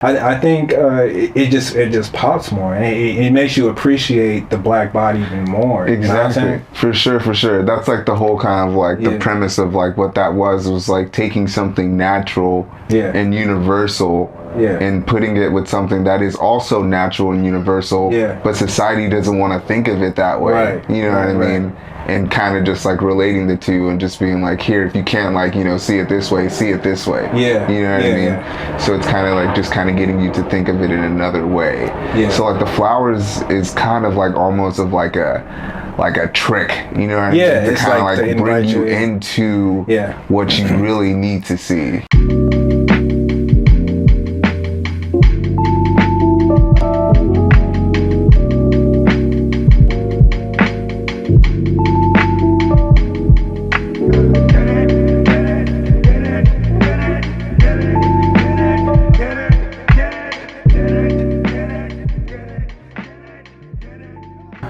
I think it just pops more, and it makes you appreciate the black body even more. Exactly, you know for sure. That's like the whole kind of like the premise of like what that was like taking something natural and universal, and putting it with something that is also natural and universal, but society doesn't want to think of it that way. Right. You know what I mean? And kind of just like relating the two and just being like, here, if you can't like, you know, see it this way, see it this way. Yeah. You know what I mean? So it's kind of like just kind of getting you to think of it in another way. Yeah. So like the flowers is kind of like almost of like a trick, you know what I mean? Yeah, to it's kind of like like bring you into what you really need to see.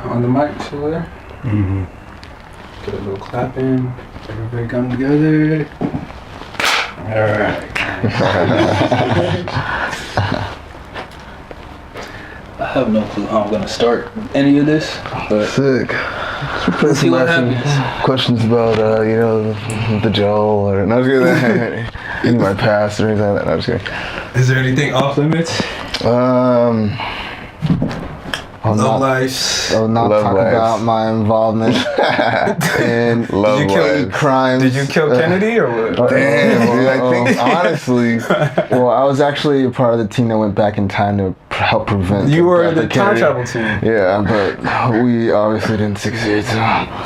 On the mic, still there? Mm-hmm. Get a little clap in. Everybody come together. Alright. I have no clue how I'm gonna start any of this, but sick. Let's see what happens. Questions about you know, the gel or not just kidding. In my past or anything like that. Not just kidding. Is there anything off limits? Love life. I will not talk about my involvement in crimes. Did you kill Kennedy or what? Damn, dude, I think honestly, well, I was actually a part of the team that went back in time to help prevent. You were the time travel team. Yeah, but we obviously didn't succeed. So.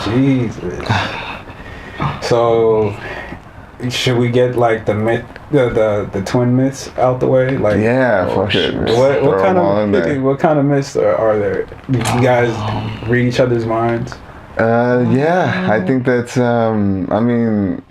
Jesus. So, should we get like the myth, the twin myths out the way? Like, fuck it. What kind of myths are there? Do you guys read each other's minds? I think that's I mean,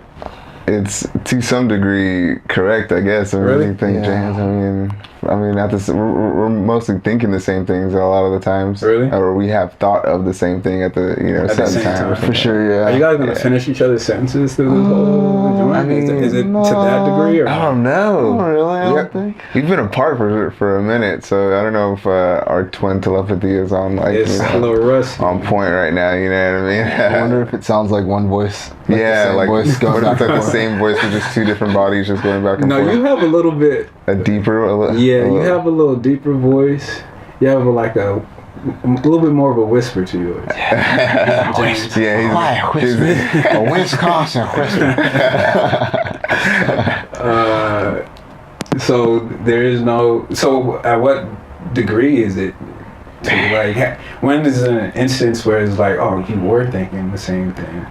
it's to some degree correct, I guess. Really? James, I mean, at this, we're mostly thinking the same things a lot of the times. Really? Or we have thought of the same thing at the same time. For sure, yeah. Are you guys gonna finish each other's sentences through this whole joint? I mean, is it to that degree? Or I don't know. Oh, really? I don't think. We've been apart for a minute, so I don't know if our twin telepathy is on like it's a little rusty. on point right now. You know what I mean? I wonder if it sounds like one voice. Voice going back and forth. The same voice with just two different bodies just going back and forth. No, you have a little bit. You have a little deeper voice. You have a little bit more of a whisper to yours. Yeah, a Wisconsin whisper. So there is no. So at what degree is it? Like, when is an instance where it's like, oh, you were thinking the same thing?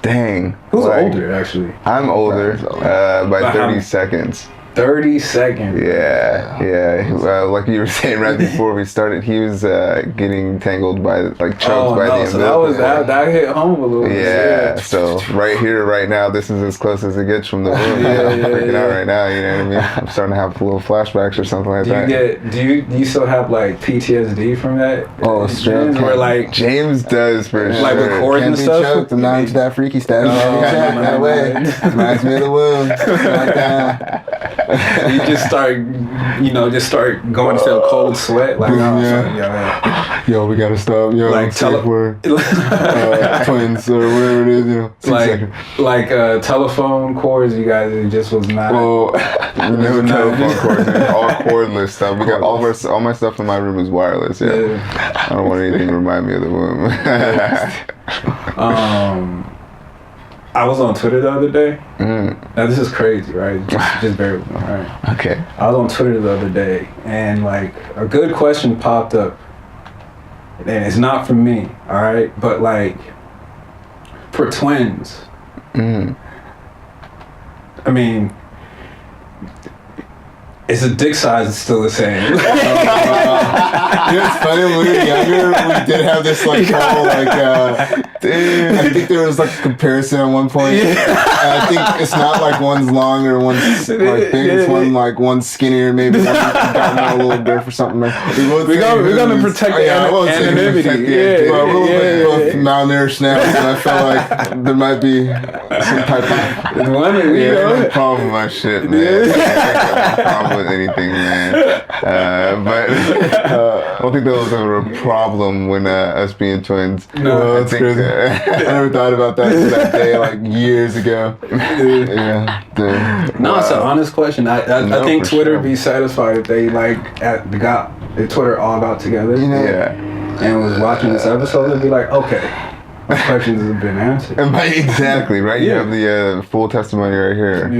Dang. Who's older, actually? I'm older by 30 seconds. 30 seconds. Yeah. Like you were saying right before we started, he was getting tangled by choked by the umbilical. So that hit home a little bit. Yeah. So right here, right now, this is as close as it gets from the room. I'm freaking out right now. You know what I mean? I'm starting to have little flashbacks or something like that. Do you still have like PTSD from that? Oh, straight. Or like James does for sure. Like with cords and stuff. Choked and not into that freaky stuff. That way. Reminds me of the womb. Like that. You just start going into a cold sweat. Like, yo, we gotta stop. Yo, like twins or whatever it is. Like telephone cords. You guys, it just was not. Well, no telephone cords. All cordless stuff. We got all my stuff in my room is wireless. Yeah. I don't want anything to remind me of the womb. I was on Twitter the other day. Now this is crazy, right? Just bear with me, right? Okay. I was on Twitter the other day, and like a good question popped up, and it's not from me, all right? But like for twins, I mean, is the dick size still the same? It's funny when we were younger, we did have this like whole I think there was like a comparison at one point. And I think it's not like one's longer, one's like big. It's one's skinnier, maybe one's got more a little dirt or something. We're gonna protect anonymity. We're both malnourished now, so I feel like there might be some type of no problem with my shit, man. No problem with anything, man. But I don't think there was ever a problem when us being twins. No, that's crazy. I never thought about that until that day, like years ago. No, it's an honest question. I think Twitter be satisfied if they if Twitter all got together. And was watching this episode and be like, okay. My questions have been answered. Exactly, right? You have the full testimony right here.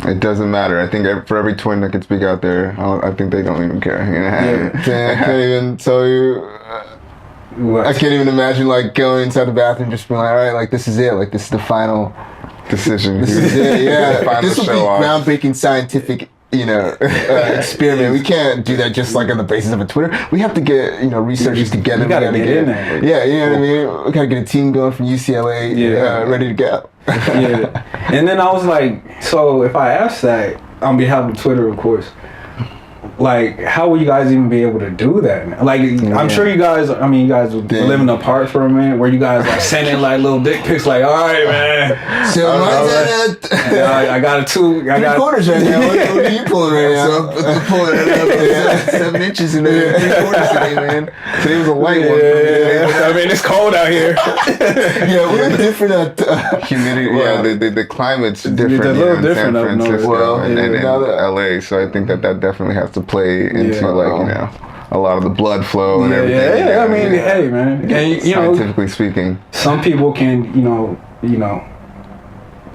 It doesn't matter. I think for every twin that can speak out there, I think they don't even care. I can't even tell you. I can't even imagine like going inside the bathroom just being like, all right, like this is it. Like this is the final decision. This is it, yeah. This will be groundbreaking scientific experiment. We can't do that just like on the basis of a Twitter. We have to get researchers together. We gotta get in there. Yeah, you know what I mean. We gotta get a team going from UCLA, ready to go. And then I was like, so if I asked that on behalf of Twitter, of course, like, how will you guys even be able to do that? Like, I'm sure you guys were living apart for a minute, where you guys like sending like little dick pics, like, all right, man. So I got a two. I got quarters right now. What are you pulling right now? Pulling it up 7 inches in there. 3/4 today, man. Today was a light one. I mean, it's cold out here. We're different at humidity. The climate's different. It's a little different in San Francisco and LA. So I think that definitely has to play into a lot of the blood flow and everything. I mean, hey, man, and scientifically speaking, some people can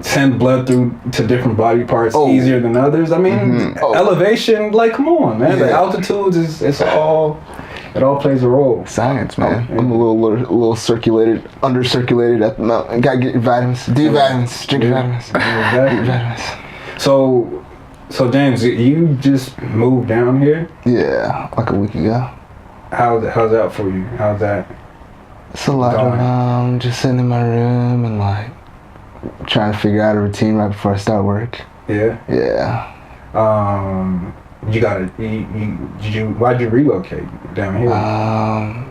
send blood through to different body parts easier than others. I mean, elevation, like, come on, man. The altitudes it all plays a role. Science, man. I'm a little undercirculated at the mountain. Gotta get your vitamins. Do your vitamins. Drink your vitamins. Get your vitamins. So James, you just moved down here? Yeah, like a week ago. How's that for you? How's that? It's a lot of just sitting in my room and like trying to figure out a routine right before I start work. Yeah. Why'd you relocate down here?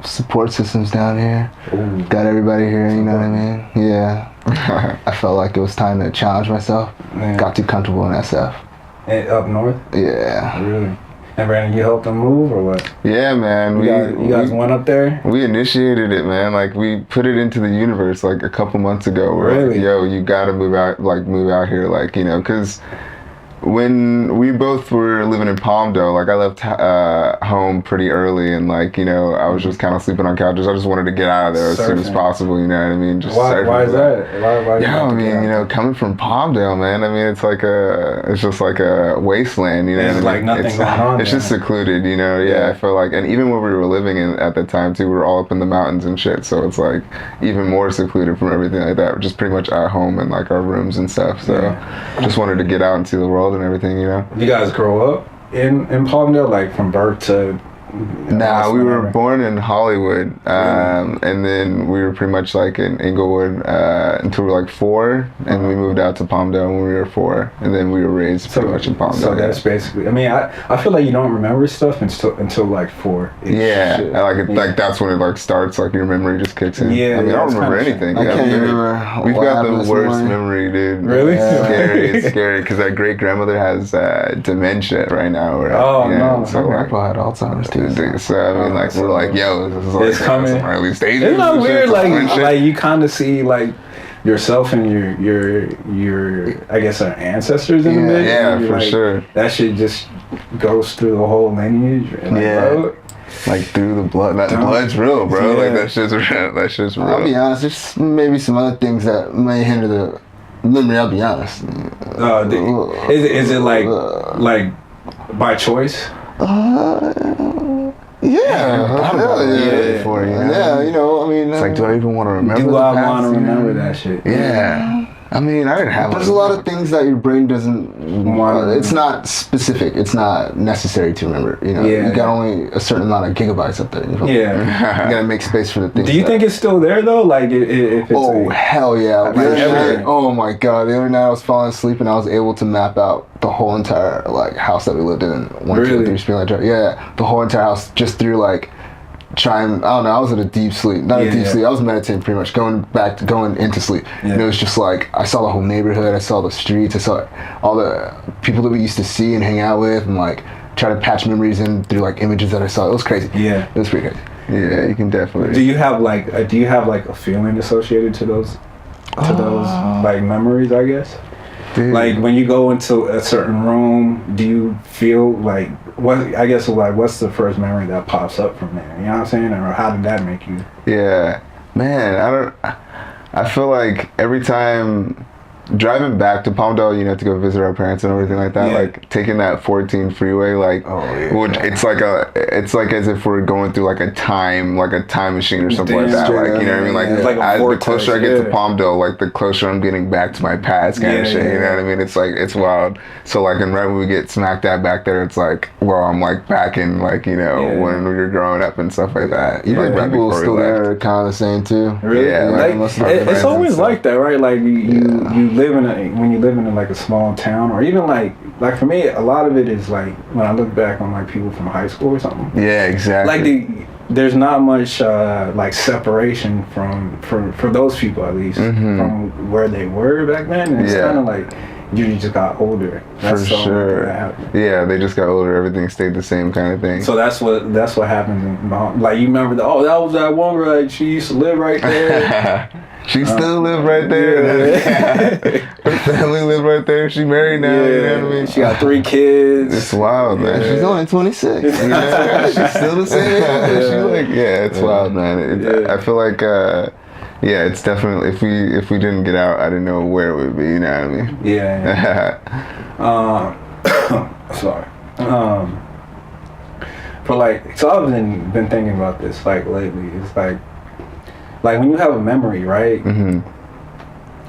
Support systems down here. Ooh. Got everybody here, you know what I mean? Yeah. I felt like it was time to challenge myself. Man. Got too comfortable in SF. Up north? Yeah. Really? And Brandon, you helped them move or what? Yeah, man. You guys went up there? We initiated it, man. Like, we put it into the universe like a couple months ago. Really? Like, you gotta move out here, like, because when we both were living in Palmdale, like, I left home pretty early, and like, I was just kind of sleeping on couches. I just wanted to get out of there as soon as possible. You know what I mean? Just why is that? Why coming from Palmdale, man. I mean, it's just like a wasteland. You know, it's like nothing going on. It's just secluded. I feel like, and even where we were living in at the time too, we were all up in the mountains and shit. So it's like even more secluded from everything like that. We're just pretty much at home in like our rooms and stuff. So just wanted to get out and see the world and everything, You guys grow up in Palmdale, like from birth to? Nah, we were born in Hollywood, and then we were pretty much like in Inglewood until we were like 4, and we moved out to Palmdale when we were 4, and then we were raised pretty much in Palmdale. So that's basically. I mean, I feel like you don't remember stuff until like 4. Like that's when it like starts. Like your memory just kicks in. Yeah, I mean, I don't remember anything. I can't remember. We've got the worst memory, dude. Really? It's scary because our great grandmother has dementia right now. No. So my grandpa had Alzheimer's too. So I mean, like we're like, yo, this is like it's coming. Some early stages. Isn't that weird? Like you kind of see like yourself and your I guess our ancestors in a bit. Yeah, for like, sure. That shit just goes through the whole lineage. Like through the blood. The blood's real, bro. Like that shit's real. I'll be honest. There's maybe some other things that may hinder the memory. I'll be honest. Is it like by choice? Yeah, for you. I mean, it's like, do I even want to remember? Do I want to remember that shit? Yeah. I mean, I didn't have. There's a lot of things that your brain doesn't want. It's not specific. It's not necessary to remember. You know, you got only a certain amount of gigabytes up there. You know? Yeah, you gotta make space for the things. Do you think it's still there though? Like, if it's hell yeah! Oh my god! The other night I was falling asleep and I was able to map out the whole entire like house that we lived in. 123 Spring Drive. Yeah, the whole entire house just through like. I don't know, I was in a deep sleep. Not a deep sleep, I was meditating pretty much, going into sleep. And it was just like, I saw the whole neighborhood, I saw the streets, I saw all the people that we used to see and hang out with, and like try to patch memories in through like images that I saw. It was crazy. Yeah. It was pretty crazy. Yeah, you can definitely. Do you have like a feeling associated to those like memories, I guess? Dude. Like when you go into a certain room, do you feel like what's the first memory that pops up from there? You know what I'm saying? Or how did that make you? Yeah, man, I feel like every time driving back to Palmdale, you know, to go visit our parents and everything like that, like taking that 14 freeway, like, it's like as if we're going through like a time machine or something like that. Like, you know what I mean? Like the closer I get to Palmdale, like the closer I'm getting back to my past kind of shit. You know what I mean? It's like, it's wild. So like, and right when we get smack dab back there, it's like, well, I'm like back in like, you know, when we were growing up and stuff like that. Even like, people still there are kind of the same too. Really? Yeah. Like, it's always like that, right? Like you when you live in like a small town, or even like for me, a lot of it is like when I look back on like people from high school or something. Yeah, exactly. Like there's not much like separation for those people, at least from where they were back then. And it's kind of like you just got older. That's for sure. Yeah, they just got older. Everything stayed the same kind of thing. So that's what happened. Like you remember that was that one where like she used to live right there. She still live right there. Her family live right there. She married now. You know what I mean? She got 3 kids. It's wild, man. She's only 26. You know? She's still the same. She's like, it's wild, man. I feel like, it's definitely, if we didn't get out, I didn't know where it would be. You know what I mean? Yeah. Sorry. But like, so I've been thinking about this like lately. It's like when you have a memory, right?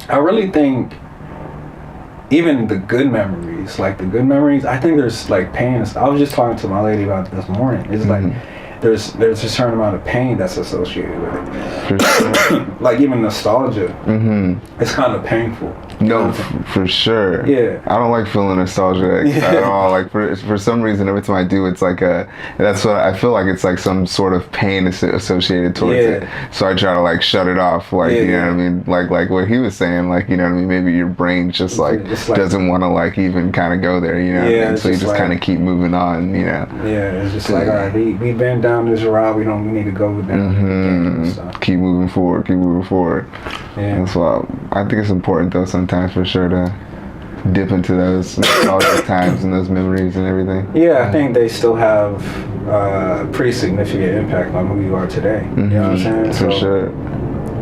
I really think even the good memories, I think there's like pain. I was just talking to my lady about it this morning. It's like there's a certain amount of pain that's associated with it. Sure. Like even nostalgia, it's kind of painful. No, for sure. Yeah. I don't like feeling nostalgic at all. Like for some reason, every time I do, it's like that's what I feel like. It's like some sort of pain associated towards it. So I try to like shut it off. Like you know what I mean? Like what he was saying. Like you know what I mean? Maybe your brain just like doesn't want to like even kind of go there. You know what I mean? So you just kind of keep moving on. You know? Yeah. It's just like all right, we been down this route. We need to go down. Keep moving forward. Yeah. That's why I think it's important though sometimes for sure to dip into those nostalgic times and those memories and everything. Yeah, I think they still have pretty significant impact on who you are today. You know what I'm saying? For sure.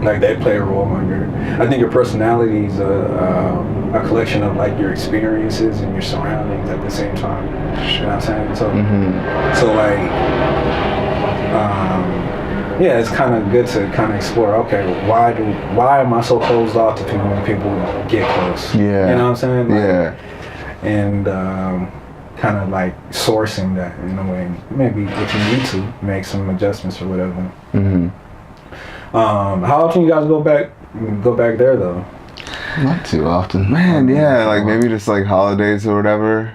Like they play a role in I think your personality is a collection of like your experiences and your surroundings at the same time. You know what I'm saying? So it's kind of good to kind of explore. Okay, why am I so closed off to people when people get close? Yeah, you know what I'm saying? Like, and kind of like sourcing that in a way. Maybe if you need to make some adjustments or whatever. How often you guys go back there though? Not too often. Man, like maybe just like holidays or whatever.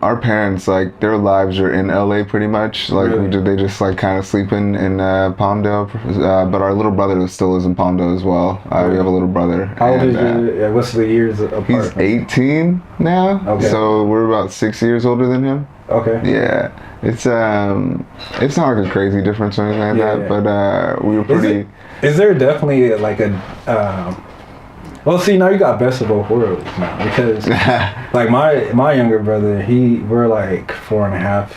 Our parents, like their lives are in LA pretty much. Like they just like kind of sleep in Palmdale. But our little brother still lives in Palmdale as well. We have a little brother. How old is you? What's the years apart? He's 18 now. Okay. So we're about 6 years older than him. Okay. Yeah. It's not like a crazy difference or anything like that, but we were pretty... Is there definitely like a... well, see, now you got best of both worlds now, because like my younger brother, we're like 4.5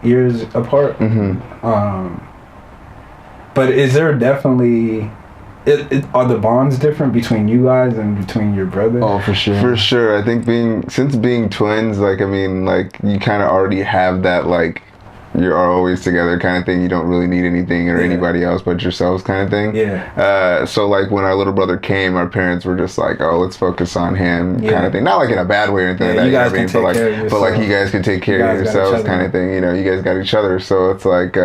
years apart. But is there definitely... are the bonds different between you guys and between your brother? Oh, for sure. For sure. I think being twins, like, I mean, like, you kind of already have that, like, you're always together kind of thing. You don't really need anything or anybody else but yourselves kind of thing. Yeah. So like when our little brother came, our parents were just like, oh, let's focus on him kind of thing. Not like in a bad way or anything like that. You guys can take care of yourself. But like you guys can take care of yourselves kind of thing. You know, you guys got each other. So it's like,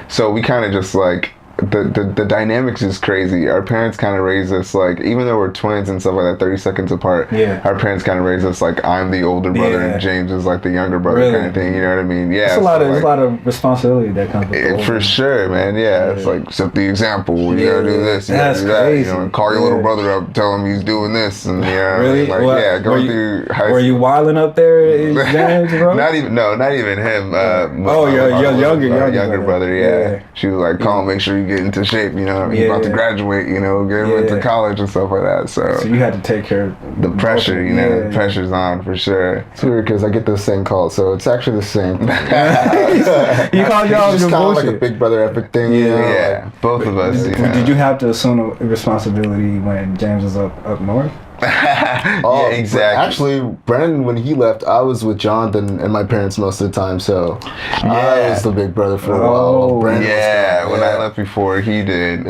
so we kind of just like, the dynamics is crazy. Our parents kind of raised us like, even though we're twins and stuff like that, 30 seconds apart. Yeah. Our parents kind of raised us like I'm the older brother and James is like the younger brother kind of thing. You know what I mean? Yeah. It's a lot of responsibility that comes with it. For sure, man. Yeah. It's like set the example. You gotta do this. You gotta do that. Crazy. You know, and call your little brother up, tell him he's doing this, and you know, really? like What, go through high school. Were you wilding up there, James, bro? Not even him. Your younger brother. Yeah. She was like, call him, make sure you get into shape. You know, he's about to graduate, you know, get him into college and stuff like that. So you had to take care of the pressure, you know, the pressure's on for sure. It's weird because I get those same calls, so it's actually the same. You called y'all just kind of like a big brother epic thing. You know? Yeah, like, both of us. Did you have to assume a responsibility when James was up north? Yeah, exactly. Actually, Brennan, when he left, I was with Jonathan and my parents most of the time, so I was the big brother for a while. When I left before he did,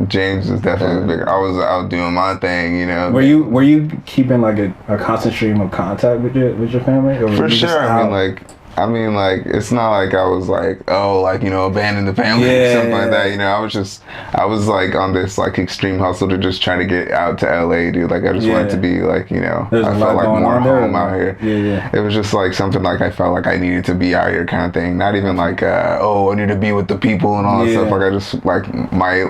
James was definitely bigger. I was out doing my thing, you know. Were you keeping like a constant stream of contact with your family? Or for sure. I mean, like, it's not like I was like, oh, like, you know, abandon the family or something like that. You know, I was like on this like extreme hustle to just try to get out to LA, dude. Like, I just wanted to be like, you know, I felt like more home out here. Yeah. It was just like something like I felt like I needed to be out here kind of thing. Not even like, oh, I need to be with the people and all that stuff. Like,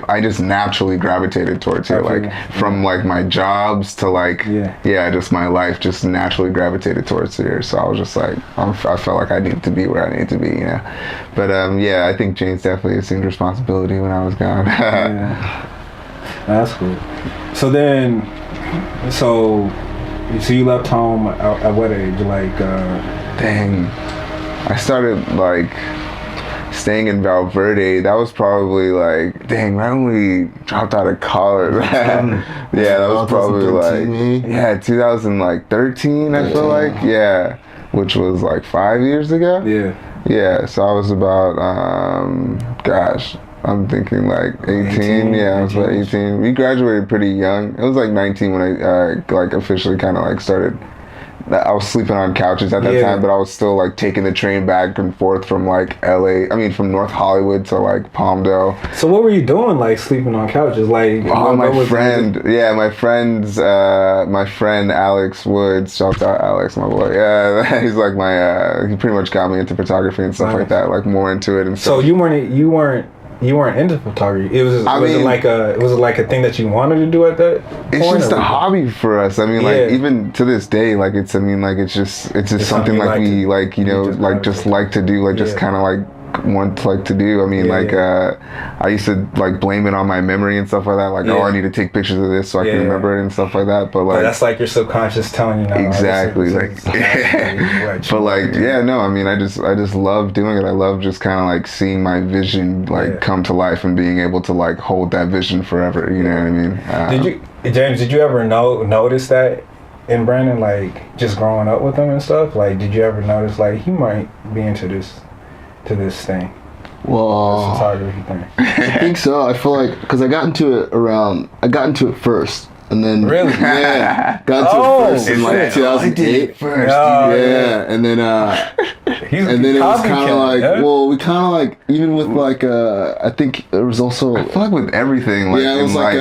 I just naturally gravitated towards here. Like, from like my jobs to like, just my life just naturally gravitated towards here. So I was just like, I felt like I needed to be where I needed to be, you know. But I think James definitely assumed responsibility when I was gone. That's cool. So then, so you left home at what age? Like, dang, I started like staying in Valverde. That was probably like, dang, right when we dropped out of college. That was probably like 2013. I feel like which was like 5 years ago. Yeah, so I was about, I'm thinking like 18. I was about 18. We graduated pretty young. It was like 19 when I like officially kind of like started. I was sleeping on couches at that time, but I was still like taking the train back and forth from like from North Hollywood to like Palmdale. So what were you doing, like sleeping on couches? Like, my friend Alex Woods, shout out Alex, my boy. Yeah, he's like he pretty much got me into photography and stuff like that, like more into it and stuff. So you weren't into photography. Was it like a thing that you wanted to do at that point? It's just a hobby for us. I mean, like even to this day, like it's just something like we like, you know, like just like to do, like just kind of like want to like to do. I mean, I used to like blame it on my memory and stuff like that. Like, I need to take pictures of this so I can remember it and stuff like that. But like, that's like your subconscious telling you. Exactly. But like, I mean, I just love doing it. I love just kind of like seeing my vision like come to life and being able to like hold that vision forever. You know what I mean? Did you ever notice that in Brandon, like just growing up with him and stuff? Like, did you ever notice like he might be into this thing? Well, this photography thing. I think so. I feel like because I got into it first, and then got into it first in like 2008. And then it was kind of like, we kind of like, even with like I think there was also, I feel like with everything, like it was like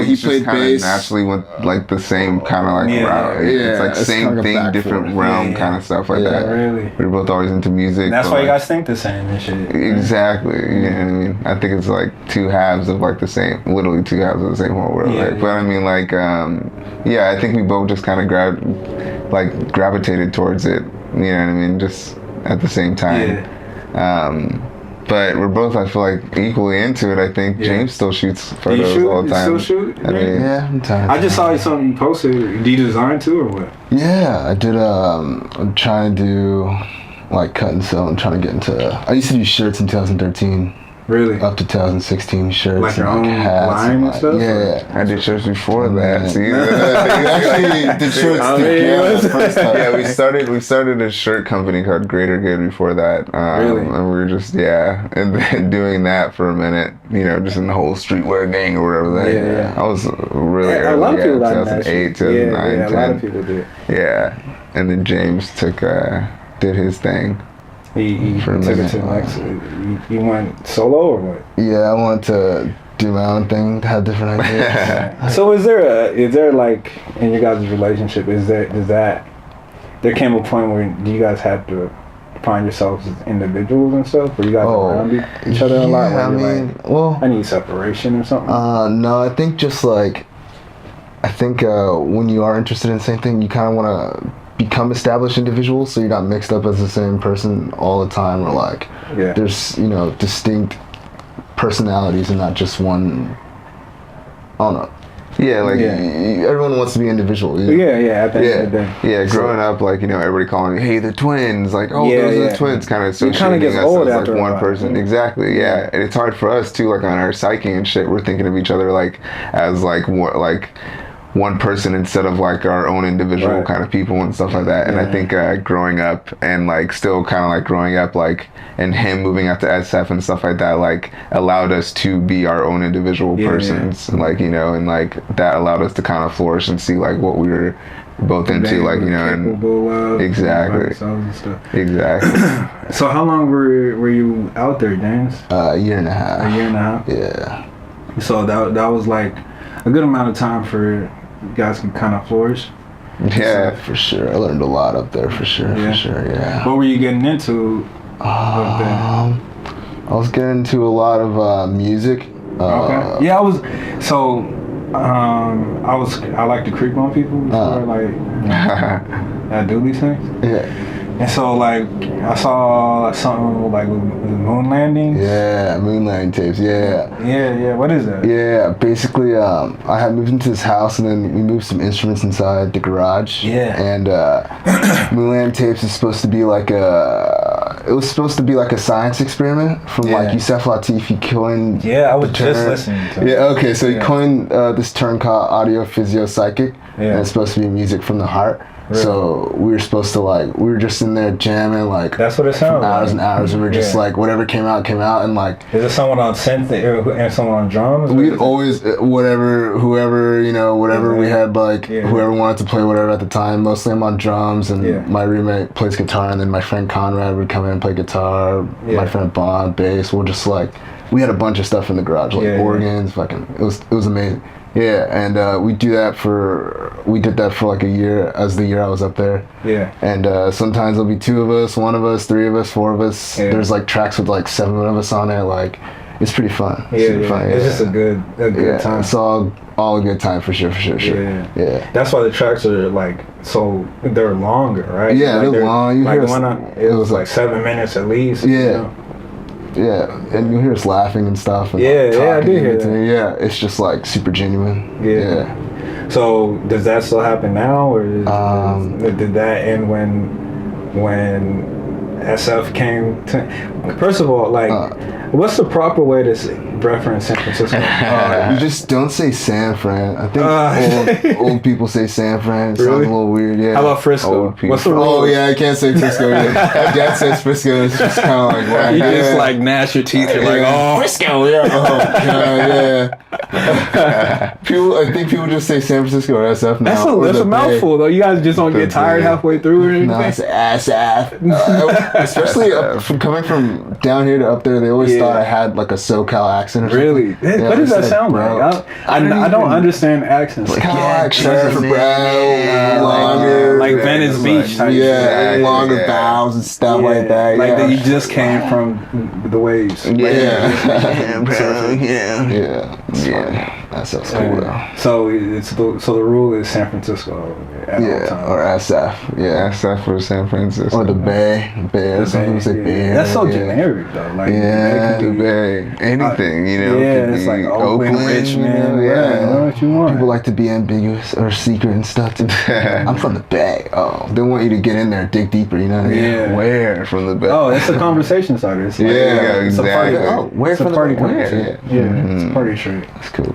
he played bass, naturally went like the same kind of like route. It's like same thing, different realm kind of stuff like that. Really, we're both always into music. And that's why you guys think the same and shit. Exactly. You know what I mean? I think it's like two halves of like the same, literally two halves of the same whole world. But I mean, like, I think we both just kind of gravitated towards it. You know what I mean? Just at the same time. But we're both, I feel like, equally into it. I think James still shoots photos all the time. You still shoot? I mean, I'm tired. I just saw something you posted. Do you design too, or what? Yeah, I did. I'm trying to do like cut and sew. I'm trying to get into. I used to do shirts in 2013. Really? Up to 2016 shirts. Like your own line and stuff? Yeah. I did shirts before that. See? Actually did shirts together first time. Yeah, we started a shirt company called Greater Good before that. Really? And we were just, and then doing that for a minute, just in the whole streetwear gang or whatever. Yeah. I was really early. A lot of people 2008, 2009, a lot of people did. Yeah. And then James did his thing. He took it to the next. You went solo or what? Yeah, I wanted to do my own thing, have different ideas. So is there like in your guys' relationship, there came a point where you guys had to find yourselves as individuals and stuff, or you guys around each other a lot? I mean, I need separation or something. No, I think just like, when you are interested in the same thing, you kind of want to become established individuals, so you're not mixed up as the same person all the time, or like there's distinct personalities and not just one. I don't know. Yeah, like everyone wants to be individual. Yeah. At the end of the day. Yeah, growing up, like everybody calling me, hey, the twins, like those are the twins, kind of associating us as like one person. Exactly. Yeah, and it's hard for us too, like on our psyche and shit. We're thinking of each other like as like one person instead of like our own individual kind of people and stuff like that. And I think growing up and like still kind of like growing up like and him moving out to SF and stuff like that like allowed us to be our own individual persons and like and like that allowed us to kind of flourish and see like what we were both into like and exactly. So how long were you out there, James? A year and a half. A year and a half. Yeah. So that was like a good amount of time for you guys can kind of flourish. Yeah, for sure. I learned a lot up there for sure. Yeah. What were you getting into? I was getting into a lot of music. Okay. Yeah, I like to creep on people before I do these things. Yeah. And so, like, I saw something like with moon landings. Yeah, moon landing tapes. Yeah. Yeah. What is that? Yeah, basically, I had moved into this house, and then we moved some instruments inside the garage. Yeah. And moon landing tapes is supposed to be like a science experiment from like Yusef Lateef. He coined. Yeah, I was just listening to it. Yeah. Okay, so he coined this term called audio physio psychic, and it's supposed to be music from the heart. Really? So we were just in there jamming like that's what it sounds like. Hours and hours. We were just like whatever came out, and like. Is it someone on synth and someone on drums? We'd always whoever we had like whoever wanted to play whatever at the time. Mostly I'm on drums and my roommate plays guitar, and then my friend Conrad would come in and play guitar. My friend Bond bass. We'll just like we had a bunch of stuff in the garage like organs. Fucking it was amazing. Yeah, and we did that for like a year as the year I was up there. Yeah. And sometimes there'll be 2 of us, 1 of us, 3 of us, 4 of us. Yeah. There's like tracks with like 7 of us on it. Like it's pretty fun. It's just a good time. It's all a good time for sure. Yeah. That's why the tracks are like they're longer, right? Yeah, like they're long. It was like 7 minutes at least. Yeah. Yeah, and you'll hear us laughing and stuff. And I do hear that. Yeah, it's just like super genuine. Yeah. So does that still happen now, or did that end when SF came to? First of all, like, what's the proper way to reference San Francisco? You just don't say San Fran. I think old people say San Fran. It sounds a little weird. Yeah. How about Frisco? What's the rule? Oh yeah, I can't say Frisco. Yeah. My dad says Frisco. It's just kind of like wow. You just like gnash your teeth. You're like, Frisco. Yeah. I think people just say San Francisco or SF now. That's a mouthful though. You guys just don't get tired halfway through or anything. No, it's SF. Especially from coming from down here to up there, they always thought I had like a SoCal accent or something. Really? What does that sound like? I don't understand accents. Like, for longer. Like Venice Beach type. Longer vowels and stuff like that. Like that you just came from the waves. Yeah. That sounds cool though. So the rule is San Francisco. Or SF. Yeah, SF or San Francisco. Or the Bay. Some people say Bay. That's so generic though. Like the Bay. Anything, you know. Yeah, it's like Oakland, Richmond. What you want. People like to be ambiguous or secret and stuff too. I'm from the Bay. Oh, they want you to get in there, dig deeper. You know what I mean? Yeah. Where from the Bay? Oh, it's a conversation starter. It's like, exactly. It's a party. Oh, where it's from a party the Bay? It's a party shirt. That's cool.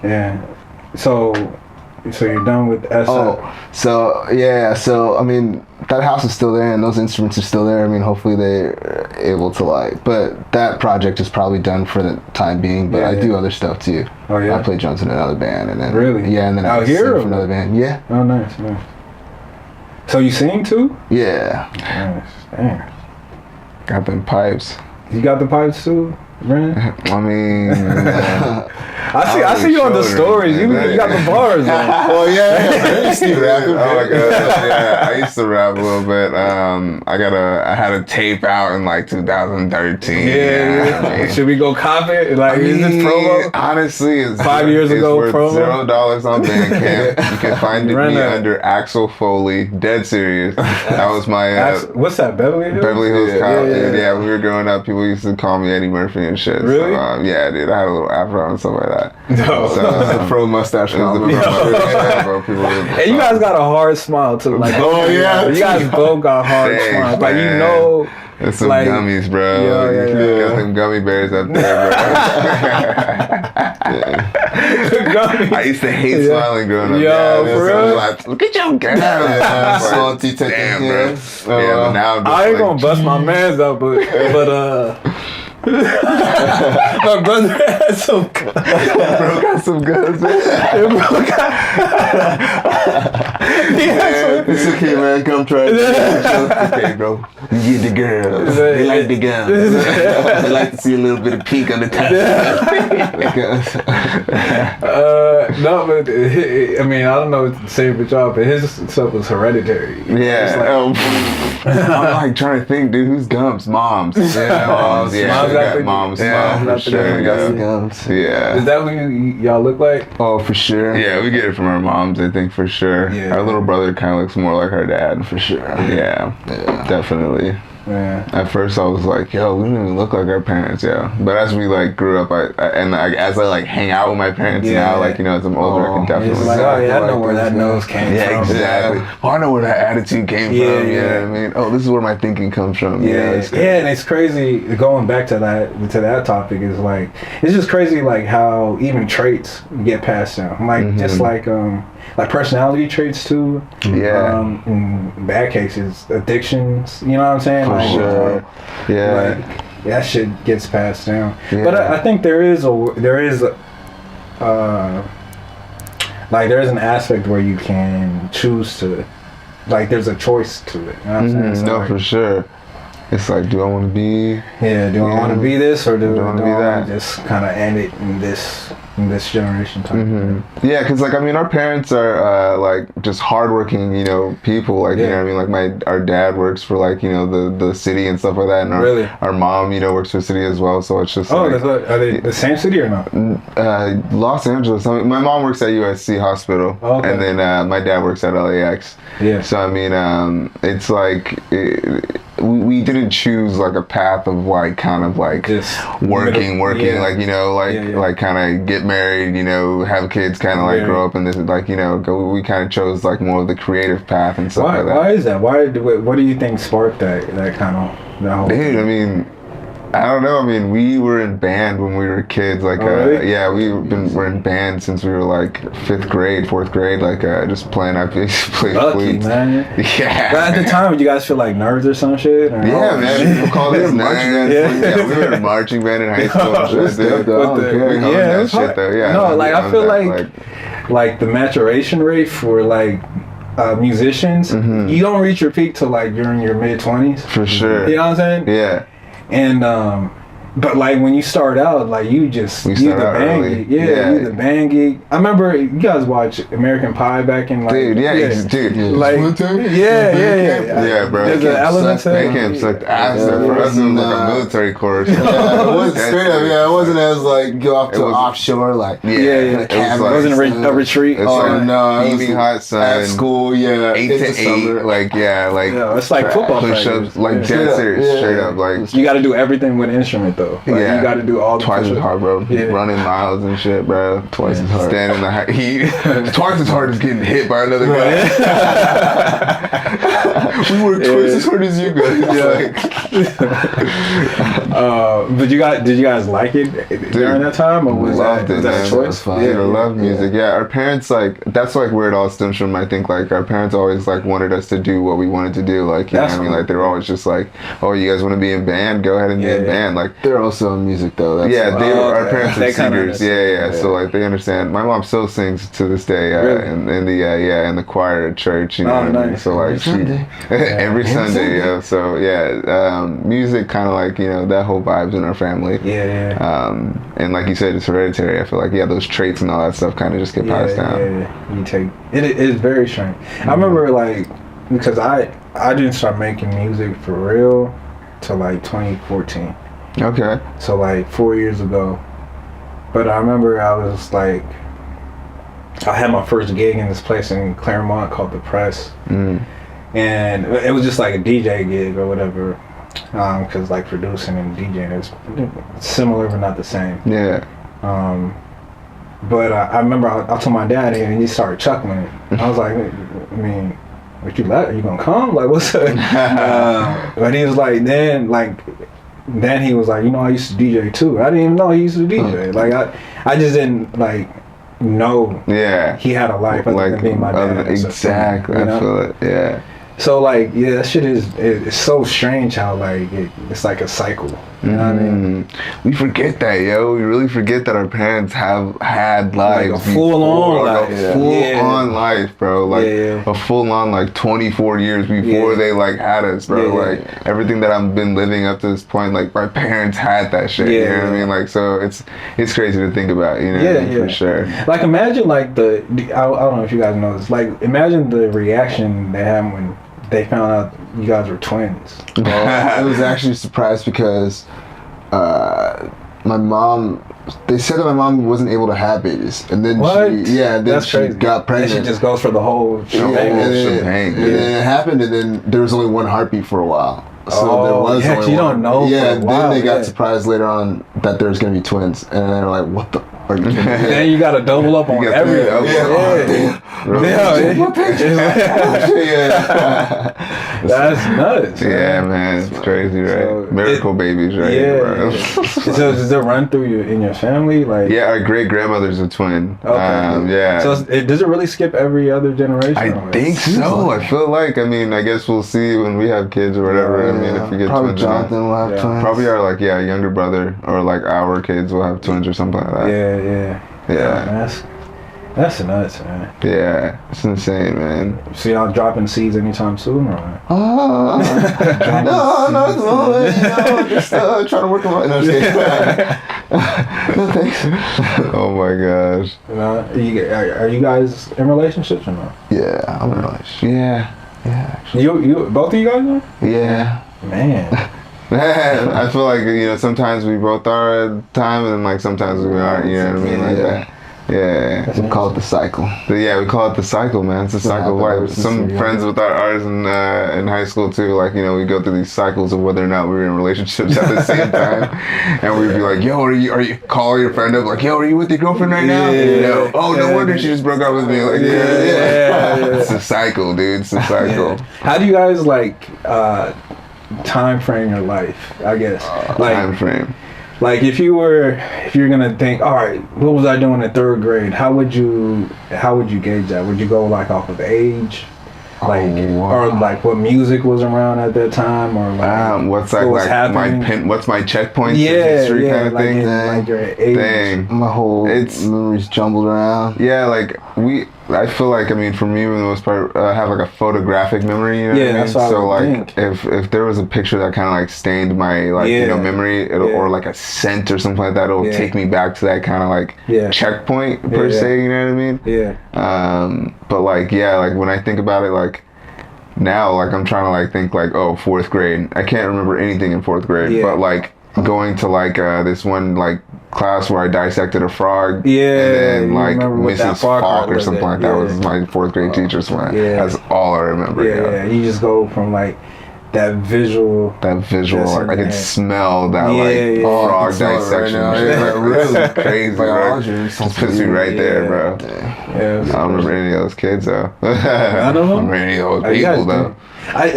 Yeah. So you're done with SF? So I mean, that house is still there and those instruments are still there. I mean, hopefully they're able to but that project is probably done for the time being, but I do other stuff too. Oh yeah? I play drums in another band and then... Really? Yeah, and then I sing for another band. Yeah. Oh, nice. So you sing too? Yeah. Nice. Damn. Got them pipes. You got the pipes too, Brandon? I mean... I see you on the stories. You got the bars. Well, yeah. You see rapping. Oh my god, yeah. I used to rap a little bit. I had a tape out in like 2013. Yeah. Should we go cop it? Is this promo? Honestly, it's 5 years ago worth promo. $0 on Bandcamp. You can find me under Axel Foley. Dead serious. That was my. What's that? Beverly Hills. Beverly Hills Cop. Yeah, we were growing up. People used to call me Eddie Murphy and shit. Really? So, yeah, dude. I had a little afro and stuff like that. No. So, the pro mustache combo. And you guys got a hard smile too. Like, you guys both got hard smiles. Like, you know. It's some gummies, bro. Got some gummy bears up there, bro. I used to hate smiling growing up. Yo, bro. Like, look at your girl. Salty, damn, bro. But now I'm just I ain't gonna bust my mans out, but my brother had some guns. Bro got some guns, man. It's okay, man. Come try it. It's okay, bro. You get the girls. They like the guns. They like to see a little bit of pink on the top. No, but I mean, I don't know if it's the same for y'all, but his stuff was hereditary. Yeah. I'm like trying to think, dude. Who's gums? Moms. Yeah, moms. Yeah. Mom's for sure. Yeah. Is that what y'all look like? Oh, for sure. Yeah, we get it from our moms, I think, for sure. Yeah. Our little brother kind of looks more like our dad. For sure. Yeah. Definitely. Yeah. At first I was like, yo, we don't even look like our parents, But as we grew up, as I hang out with my parents now, as I'm older, I can definitely it's like, I know where that nose came from. Yeah, exactly. Well, I know where that attitude came from. You know what I mean? Oh, this is where my thinking comes from. Yeah, and it's crazy. Going back to that topic is it's just crazy how even traits get passed down. Just like personality traits too. Yeah. In bad cases, addictions. You know what I'm saying? For sure. That shit gets passed down. Yeah. But I think there is an aspect where you can choose to, there's a choice to it. You know what I'm saying? So no, for sure. It's like, do I want to be? Yeah, do I want to be this or do I want that? to just kind of end it in this generation type? Yeah, because our parents are just hardworking, people. You know what I mean? Our dad works for the city and stuff like that, and our mom, works for the city as well. So it's just are they the same city or not? Los Angeles. My mom works at USC Hospital, and then my dad works at LAX. Yeah. So it's we didn't choose a path of just working, kind of get married, have kids, kind of grow up in this, we kind of chose more of the creative path and stuff like that. Why is that? What do you think sparked that whole Dude, thing? I don't know. We were in band when we were kids. Really? Yeah, we're in band since we were 4th grade. Just playing. I played Lucky, flute. Man. Yeah. But at the time, would you guys feel like nerds or some shit? Or man. People call us nerds. We were in marching band in high school. I feel like the maturation rate for musicians, you don't reach your peak till you're in your mid-20s. For sure. You know what I'm saying? Yeah. And But like when you start out, like you the band geek. Yeah, you the band geek. I remember you guys watch American Pie back in like dude, like yeah, bro. There's an element to band camp sucked ass. For us, it was like a military course. It wasn't straight up. Yeah, it wasn't as like go off to offshore like it wasn't a retreat. It's evening hot sun at school. Yeah, 8 to 8. Like it's like football push-ups. Like dead serious, straight up. Like you got to do everything with an instrument though. Like, you got to do all the twice as hard, bro. Running miles and shit, bro. Twice as hard. Standing in the heat. Twice as hard as getting hit by another guy. We work twice as hard as you guys. But did you guys like it during that time, or was that a choice? I love music. Yeah, our parents that's like where it all stems from. I think like our parents always like wanted us to do what we wanted to do. Like you know what I mean, like they were always just like, oh, you guys want to be in band? Go ahead and be in band. Like they're also in music though. Our parents are singers. Yeah. So like they understand. My mom still sings to this day in the choir at church. You know what I mean? So like every Sunday. Yeah. So music kind of like that whole vibe's in our family. And like you said, it's hereditary. I feel like those traits and all that stuff kind of just get passed down. You take it is very strange. I remember like because I didn't start making music for real till like 2014. Okay. So like 4 years ago. But I remember I was like, I had my first gig in this place in Claremont called The Press. And it was just like a DJ gig or whatever. Because like producing and DJing is similar but not the same. Yeah. But I remember I told my dad and he started chuckling. I was like, I mean, what you like? Are you gonna come? Like, what's up? But he was like, then he was like, I used to DJ too. I didn't even know he used to DJ. Like, I just didn't like know. Yeah. He had a life other than being my dad. Exactly. I feel it. Yeah. So like, that shit it's so strange how like it's like a cycle. You know what I mean? We forget that, yo. We really forget that our parents have had lives. Like a full-on life. Full-on life, bro. Like a full-on like 24 years before they like had us, bro. Like everything that I've been living up to this point, like my parents had that shit. You know what I mean? Like so it's crazy to think about, for sure. Like imagine like I don't know if you guys know this, like imagine the reaction they had when they found out you guys were twins. Well, I was actually surprised because my mom, they said that my mom wasn't able to have babies, and then she got pregnant. And she just goes for the whole shebang. And then it happened, and then there was only one heartbeat for a while. So there was only you don't know. Yeah, then they got surprised later on that there's gonna be twins, and they were like, "What the?" Then you gotta double up on everything. That's nuts. Yeah, man, it's crazy, right? So miracle babies, right? Bro. So does it run through in your family, like? Yeah, our great grandmother's a twin. Okay. So does it really skip every other generation? I think so. I feel like. I mean, I guess we'll see when we have kids or whatever. I mean, if we get probably twins, Jonathan will have twins. Probably our younger brother or like our kids will have twins or something like that. Yeah. That's nuts, man. Yeah, it's insane, man. So y'all dropping seeds anytime soon, or? No, not at the moment. Just trying to work on it. No, thanks. Oh my gosh. Are you guys in relationships or not? Yeah, I'm in a relationship. Yeah, actually. You both of you guys are? Yeah. Man. I feel like sometimes we both are at the time, and then like sometimes we aren't. You know what I mean? Like that. Yeah. We call it the cycle. We call it the cycle, man. It's a cycle of life. Some friends with ours in high school too, like, we go through these cycles of whether or not we were in relationships at the same time. And we'd be like, yo, are you call your friend up, like, yo, are you with your girlfriend right now? No. Oh, no wonder she just broke up with me. Like, It's a cycle, dude. It's a cycle. How do you guys time frame your life, I guess? Time frame. Like if you're gonna think, all right, what was I doing in third grade? How would you gauge that? Would you go like off of age, or like what music was around at that time, or like what's my checkpoint history kind of thing? Like your age. My whole memories jumbled around. Yeah, like I feel like, I mean, for me, for the most part, I have like a photographic memory, you know what I mean? That's what so I would like, think. if there was a picture that kind of like stained my like memory, or like a scent or something like that, it'll take me back to that kind of like checkpoint per se, you know what I mean? But like, like when I think about it, like now, like I'm trying to like think like, oh, 4th grade. I can't remember anything in 4th grade, but like going to like this one like class where I dissected a frog, and then like Mrs. Falk or something like that was my 4th grade teacher. So that's all I remember. You just go from like that visual, like I can smell that frog dissection. Right really crazy. Just puts me right there, bro. I don't remember any of those kids though. I don't remember any of those people though.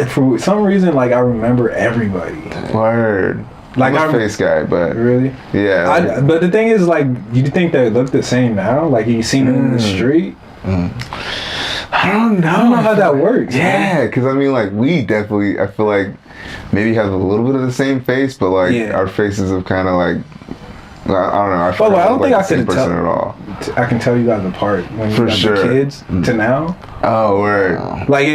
For some reason, like I remember everybody. Word. Like I'm a face guy, but really, but the thing is, like, you think they look the same now? Like you seen them in the street? I don't know. I don't know how that works. Yeah, because I mean, like we definitely, I feel like maybe have a little bit of the same face, but like our faces have kind of like, I don't know. I don't think I can tell at all. I can tell you guys apart when you guys were kids to now. Oh, word. Like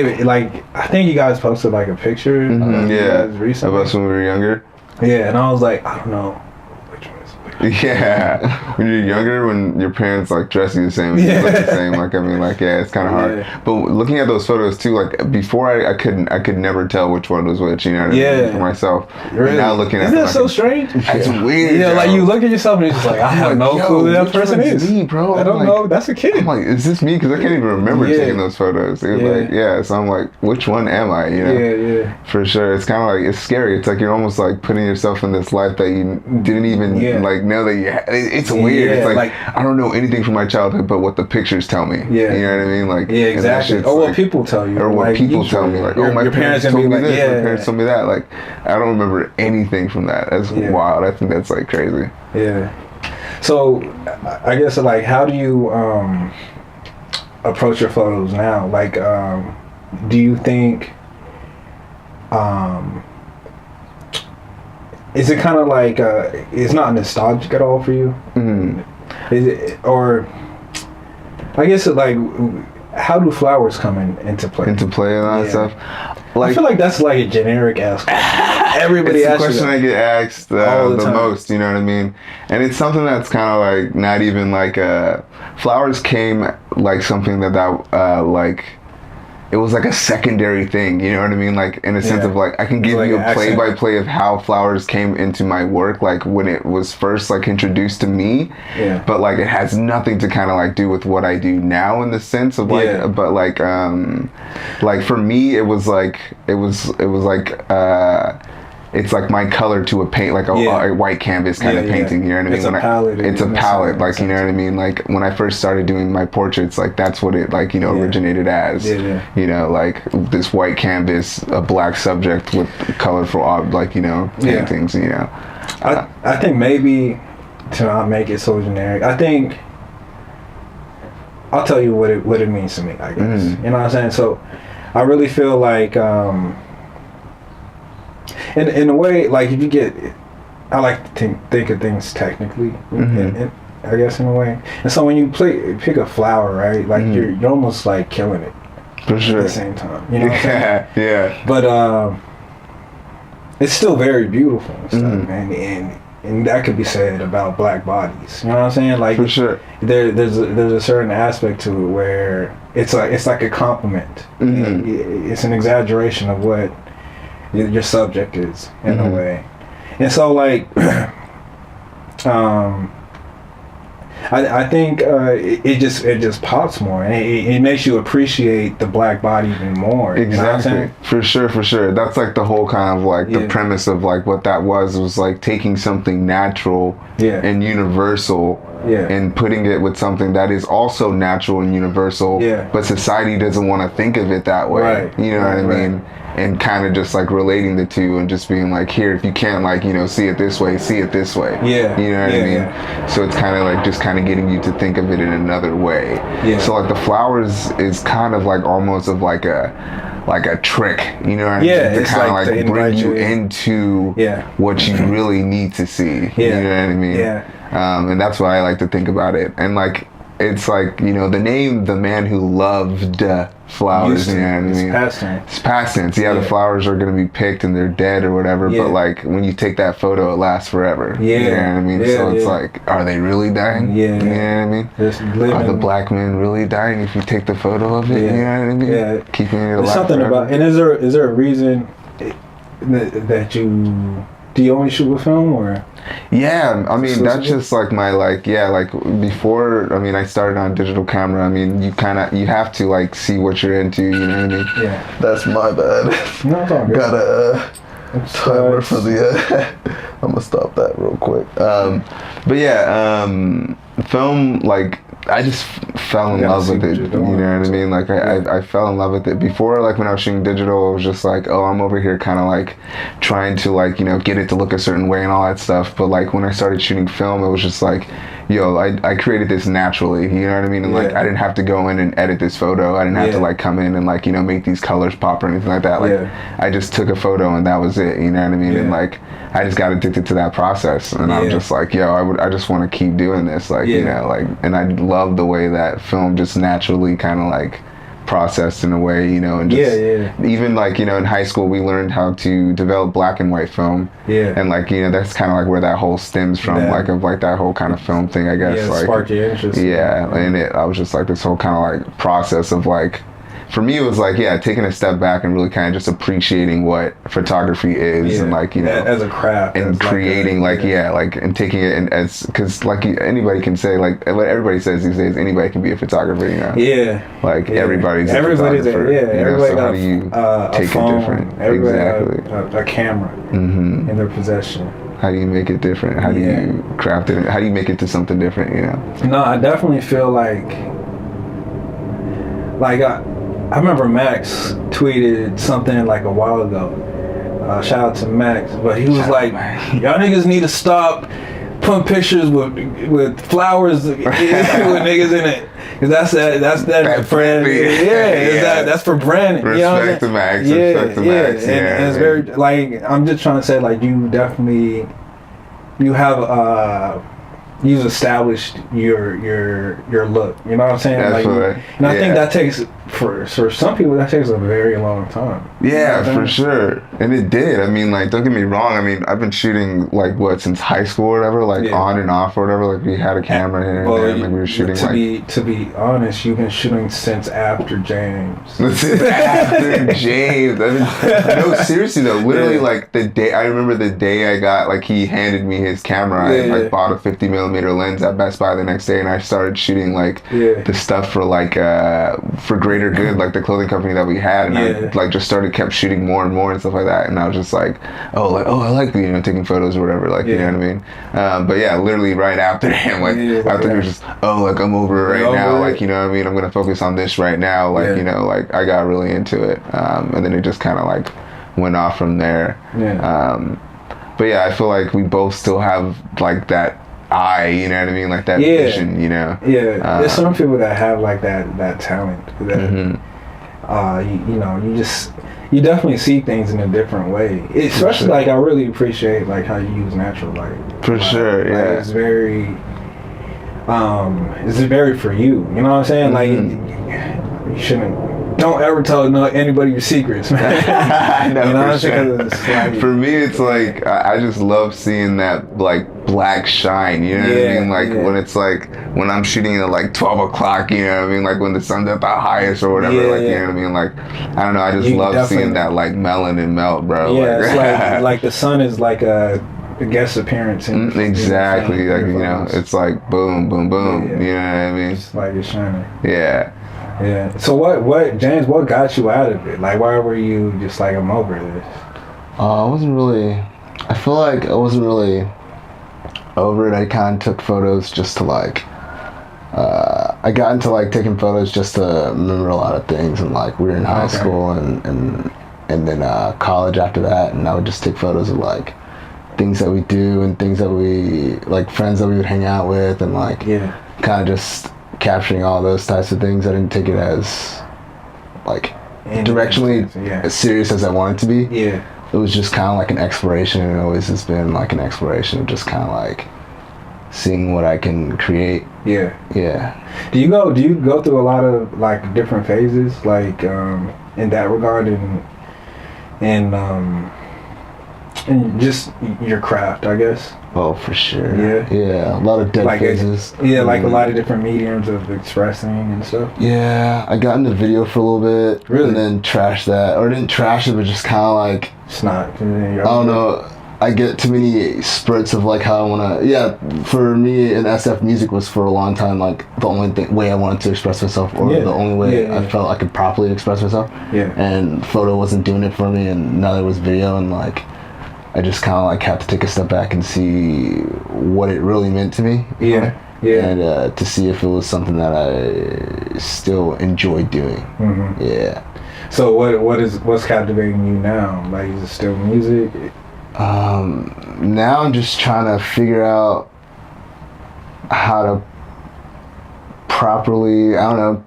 I think you guys posted like a picture. Recently of us when we were younger. Yeah, and I was like, I don't know which one is which. Yeah, when you're younger, when your parents like dress you the same, you look the same. Like I mean, like it's kind of hard. But looking at those photos too, like before I could never tell which one was which. You know what I mean? For myself. Really? And now looking at isn't that so strange? It's weird. Yeah, like you look at yourself and it's just like I have no clue who that person is. Me, bro. I don't know. That's a kid. I'm like, is this me? Because I can't even remember taking those photos. It was like, so I'm like, which one am I? You know? For sure. It's kind of like, it's scary. It's like you're almost like putting yourself in this life that you didn't even like know that you had. It's weird. It's like I don't know anything from my childhood but what the pictures tell me. You know what I mean? Like exactly. Or what people tell you. Or what people tell me. Like, oh, my parents told me this. My parents told me that. Like, I don't remember anything from that. That's wild. I think that's like crazy. Yeah. So, I guess like, how do you approach your photos now? Like, do you think is it kind of like it's not nostalgic at all for you? Is it, or I guess like how do flowers come into play? Into play and all that stuff. Like, I feel like that's like a generic ask. Everybody asks. It's the question I get asked the most. You know what I mean? And it's something that's kind of like not even like flowers came like something that like. It was like a secondary thing, you know what I mean? Like in a sense of like I can give you a play-by-play of how flowers came into my work, like when it was first like introduced to me. But like it has nothing to kind of like do with what I do now in the sense of like, but like for me it was like it's like my color to a paint, like a white canvas kind of painting. You know what I mean? It's a palette. Like you know what I mean? Like when I first started doing my portraits, like that's what it like originated as. You know, like this white canvas, a black subject with colorful paintings. You know, I think maybe to not make it so generic, I think I'll tell you what it means to me. I guess you know what I'm saying. So I really feel like. In a way, like if you get, I like to think of things technically, I guess in a way. And so when you pick a flower, right, like you're almost like killing it. For sure. At the same time, you know what I'm saying? But it's still very beautiful and stuff, and that could be said about black bodies. You know what I'm saying? Like for sure. There's a certain aspect to it where it's like a compliment. It's an exaggeration of what your subject is in a way. And so like I think it just pops more, and it makes you appreciate the black body even more. Exactly. You know what I'm saying? For sure. That's like the whole kind of like the premise of like what that was like taking something natural and universal and putting it with something that is also natural and universal, but society doesn't want to think of it that way. Right. You know what I mean? And kind of just like relating the two and just being like, here, if you can't like, see it this way, see it this way. You know what I mean? Yeah. So it's kind of like just kind of getting you to think of it in another way. So like the flowers is kind of like almost of like a trick, you know what I mean? To kind of like bring you into what you really need to see. You know what I mean? And that's why I like to think about it. And like it's like, you know, the name The Man Who Loved Flowers, you know what I mean? Past tense. It's past tense. Yeah, the flowers are gonna be picked and they're dead or whatever, but like when you take that photo, it lasts forever. Yeah. You know what I mean? So it's like, are they really dying? Yeah. You know what I mean? Are the black men really dying if you take the photo of it? You know what I mean? Yeah. Keeping it alive. There's something forever. about, and is there a reason that do you only shoot with film, or? Yeah, I mean, that's just like my, like, before, I mean, I started on digital camera. I mean, you have to like see what you're into, you know what I mean? Yeah. That's my bad. No, it's all good. Got a timer for the, I'm gonna stop that real quick. But yeah, film, like, I just fell in love with it, you know what I mean? Like, I fell in love with it. Before, like, when I was shooting digital, it was just like, oh, I'm over here kind of, like, trying to, like, you know, get it to look a certain way and all that stuff. But, like, when I started shooting film, it was just like, yo, I created this naturally, you know what I mean? And, like, I didn't have to go in and edit this photo. I didn't have to, like, come in and, like, you know, make these colors pop or anything like that. Like, I just took a photo and that was it, you know what I mean? And, like, I just got addicted to that process. And I'm just like, yo, I just want to keep doing this. Like, you know, like, and I love the way that film just naturally kind of, like, processed in a way, you know, and just even, like, you know, in high school we learned how to develop black and white film, and, like, you know, that's kind of like where that whole stems from, like, of like that whole kind of film thing, I guess. Like, spark your interest. And I was just like this whole kind of like process of, like, for me it was like, taking a step back and really kind of just appreciating what photography is, and, like, you know, as a craft, and creating like and taking it and as, because like anybody can say, like what everybody says these days, anybody can be a photographer, you know. Like everybody's a photographer. Everybody so how do you take a phone, it different? Exactly. A camera in their possession. How do you make it different? How do you craft it? How do you make it to something different, you know? No, I definitely feel like I remember Max tweeted something like a while ago. Shout out to Max, but he was like, "Y'all niggas need to stop putting pictures with flowers with niggas in it, cause that's that brand. That's for branding. Respect to Max. Respect to Max. And it's very, like, I'm just trying to say, like, you've established your look. You know what I'm saying? Definitely. And I think that takes, for some people, that takes a very long time. Yeah, for sure. And it did. I mean, like, don't get me wrong. I mean, I've been shooting, like, since high school or whatever, like, on and off or whatever. Like, we had a camera here and there, and, like, we were shooting, to be honest, you've been shooting since after James. Since after James. I mean, no, seriously, though. Literally, like, I remember the day I got, like, he handed me his camera. I, like, bought a 50mm lens at Best Buy the next day, and I started shooting, like, the stuff for, like, for Greater Good, like, the clothing company that we had, and I, like, just kept shooting more and more and stuff like that, and I was just like, I like, you know, taking photos or whatever, like, you know what I mean? But yeah, literally right after him, like, after he was just, like, I'm over it right now, like, you know what I mean? I'm gonna focus on this right now, like, you know, like, I got really into it, and then it just kind of, like, went off from there. But yeah, I feel like we both still have, like, that eye, you know what I mean, like that vision, you know. There's some people that have, like, that talent that you definitely see things in a different way, especially like, I really appreciate, like, how you use natural light for sure. Like, it's very for you, you know what I'm saying? Like, you don't ever tell anybody your secrets, man. I know, you know, for sure. Like, for me, it's like, I just love seeing that, like, black shine, you know what I mean? Like, when it's like, when I'm shooting at, like, 12 o'clock, you know what I mean? Like, when the sun's at the highest or whatever, like, you know what I mean? Like, I don't know, I just love seeing that, like, melanin melt, bro. It's like the sun is like a guest appearance. Exactly, like, you know, it's like boom, boom, boom, you know what I mean? It's like it's shining. Yeah. So what, James, what got you out of it? Like, why were you just like, I'm over this? I feel like I wasn't really over it. I kind of took photos just to, like, I got into, like, taking photos just to remember a lot of things, and, like, we were in high school and then college after that, and I would just take photos of, like, things that we do and things that we, like, friends that we would hang out with, and, like, kind of just capturing all those types of things. I didn't take it as, like, directionally as serious as I wanted to be. It was just kind of like an exploration, and it always has been like an exploration of just kind of like seeing what I can create. Yeah. Yeah. Do you go through a lot of like different phases, like in that regard, and just your craft, I guess? Oh, for sure. Yeah. Yeah. A lot of dead phases. Like a lot of different mediums of expressing and stuff. Yeah. I got into video for a little bit. Really? And then trashed that. Or didn't trash it, but just kind of like... It's not. I don't know. I get too many spurts of like how I want to... Yeah, for me, and SF music was for a long time like the only way I wanted to express myself, or the only way I felt I could properly express myself. Yeah. And photo wasn't doing it for me, and now there was video, and like I just kind of like had to take a step back and see what it really meant to me. Yeah. Yeah. And to see if it was something that I still enjoyed doing. Mm-hmm. Yeah. So what's captivating you now? Like, is it still music? Now I'm just trying to figure out how to properly, I don't know,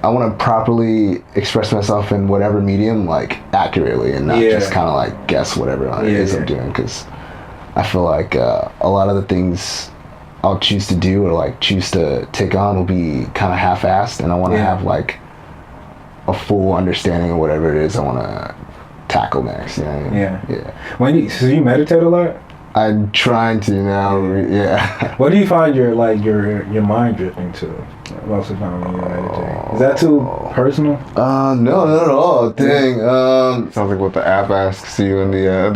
I want to properly express myself in whatever medium, like accurately, and not just kind of like guess whatever it is I'm doing, because I feel like a lot of the things I'll choose to do or like choose to take on will be kind of half-assed, and I want to have like a full understanding of whatever it is I want to tackle next. You know what I mean? Yeah. So you meditate a lot? I'm trying to now. Yeah. What do you find your mind drifting to most of the time when you meditate? Is that too personal? No, not at all. Dang. Sounds like what the app asks you in the yeah,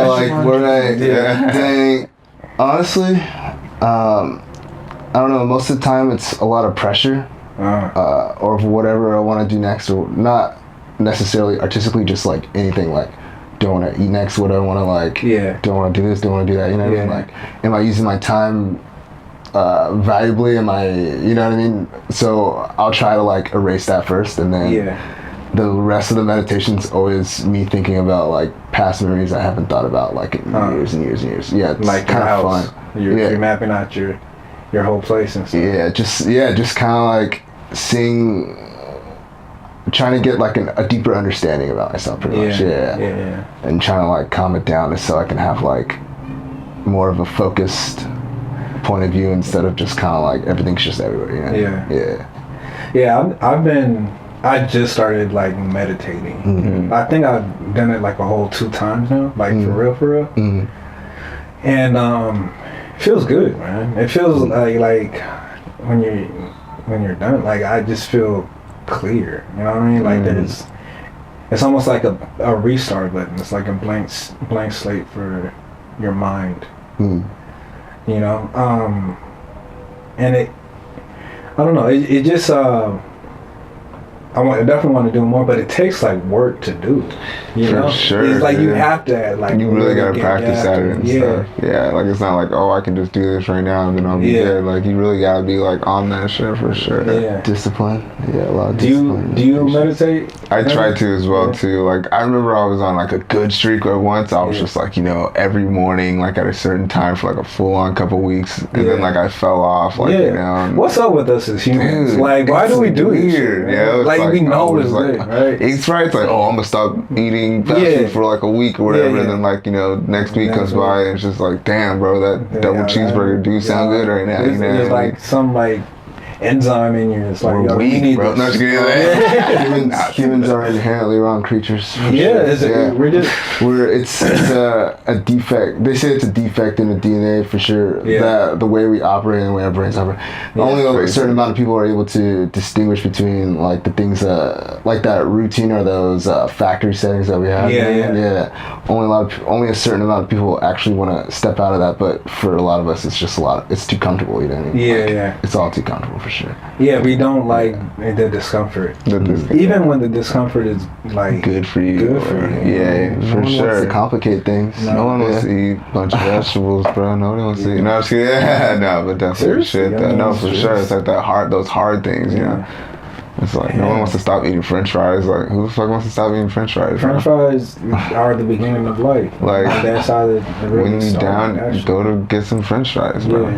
like where dang. Honestly, I don't know. Most of the time, it's a lot of pressure, or whatever I want to do next, or not necessarily artistically, just like anything, like don't want to eat next, what I want to like, don't want to do this, don't want to do that, you know what I mean? Like, am I using my time valuably? Am I, you know what I mean? So I'll try to like erase that first, and then the rest of the meditation's always me thinking about like past memories I haven't thought about like in years and years and years. Yeah, it's like kind of fun. You're mapping out your whole place and stuff. Just kind of like seeing, trying to get like a deeper understanding about myself, pretty much. And trying to like calm it down so I can have like more of a focused point of view instead of just kind of like everything's just everywhere, you know? I just started like meditating. Mm-hmm. I think I've done it like a whole 2 times now, like for real. Mm-hmm. And it feels good, man. It feels like when you're done, like I just feel clear, you know what I mean? Like it's almost like a restart button. It's like a blank slate for your mind, you know. And I don't know, it just I definitely want to do more, but it takes like work to do. You know? Sure. It's like you have to like you really gotta practice at it and stuff. Yeah, like it's not like, oh, I can just do this right now and then I'll be good. Like you really gotta be like on that shit for sure. Yeah. Discipline. Yeah, a lot of discipline. Do you meditate? I try to as well too. Like I remember I was on like a good streak where once I was just like, you know, every morning like at a certain time for like a full on couple weeks, and then like I fell off, like you know. What's up with us as humans? Dude, like why do we do this shit? Yeah, like we know it's good, right? It's right. It's like, oh, I'm gonna stop eating fast food for like a week or whatever, and then like, you know, next week comes by and it's just like, damn, bro, that double cheeseburger do sound good right now. You know, it's like some like enzyme in you. It's like, we're weak, bro. Not Humans are inherently wrong creatures. It's a defect. They say it's a defect in the DNA for sure. That the way we operate and the way our brains operate. Only a certain amount of people are able to distinguish between like the things like that routine or those factory settings that we have. Only a certain amount of people actually want to step out of that, but for a lot of us, it's just it's too comfortable. You know what I mean? It's all too comfortable. For sure. Yeah, we don't like the discomfort. Even when the discomfort is like good for you. Yeah, for no sure. Wants to complicate things. No one wants to eat a bunch of vegetables, bro. No one wants to eat. No, but definitely shit. No, for sure. It's like those hard things, you know. It's like no one wants to stop eating French fries. Like who the fuck wants to stop eating French fries? French fries are the beginning of life. Like that's how the when you're down, go to get some French fries, bro.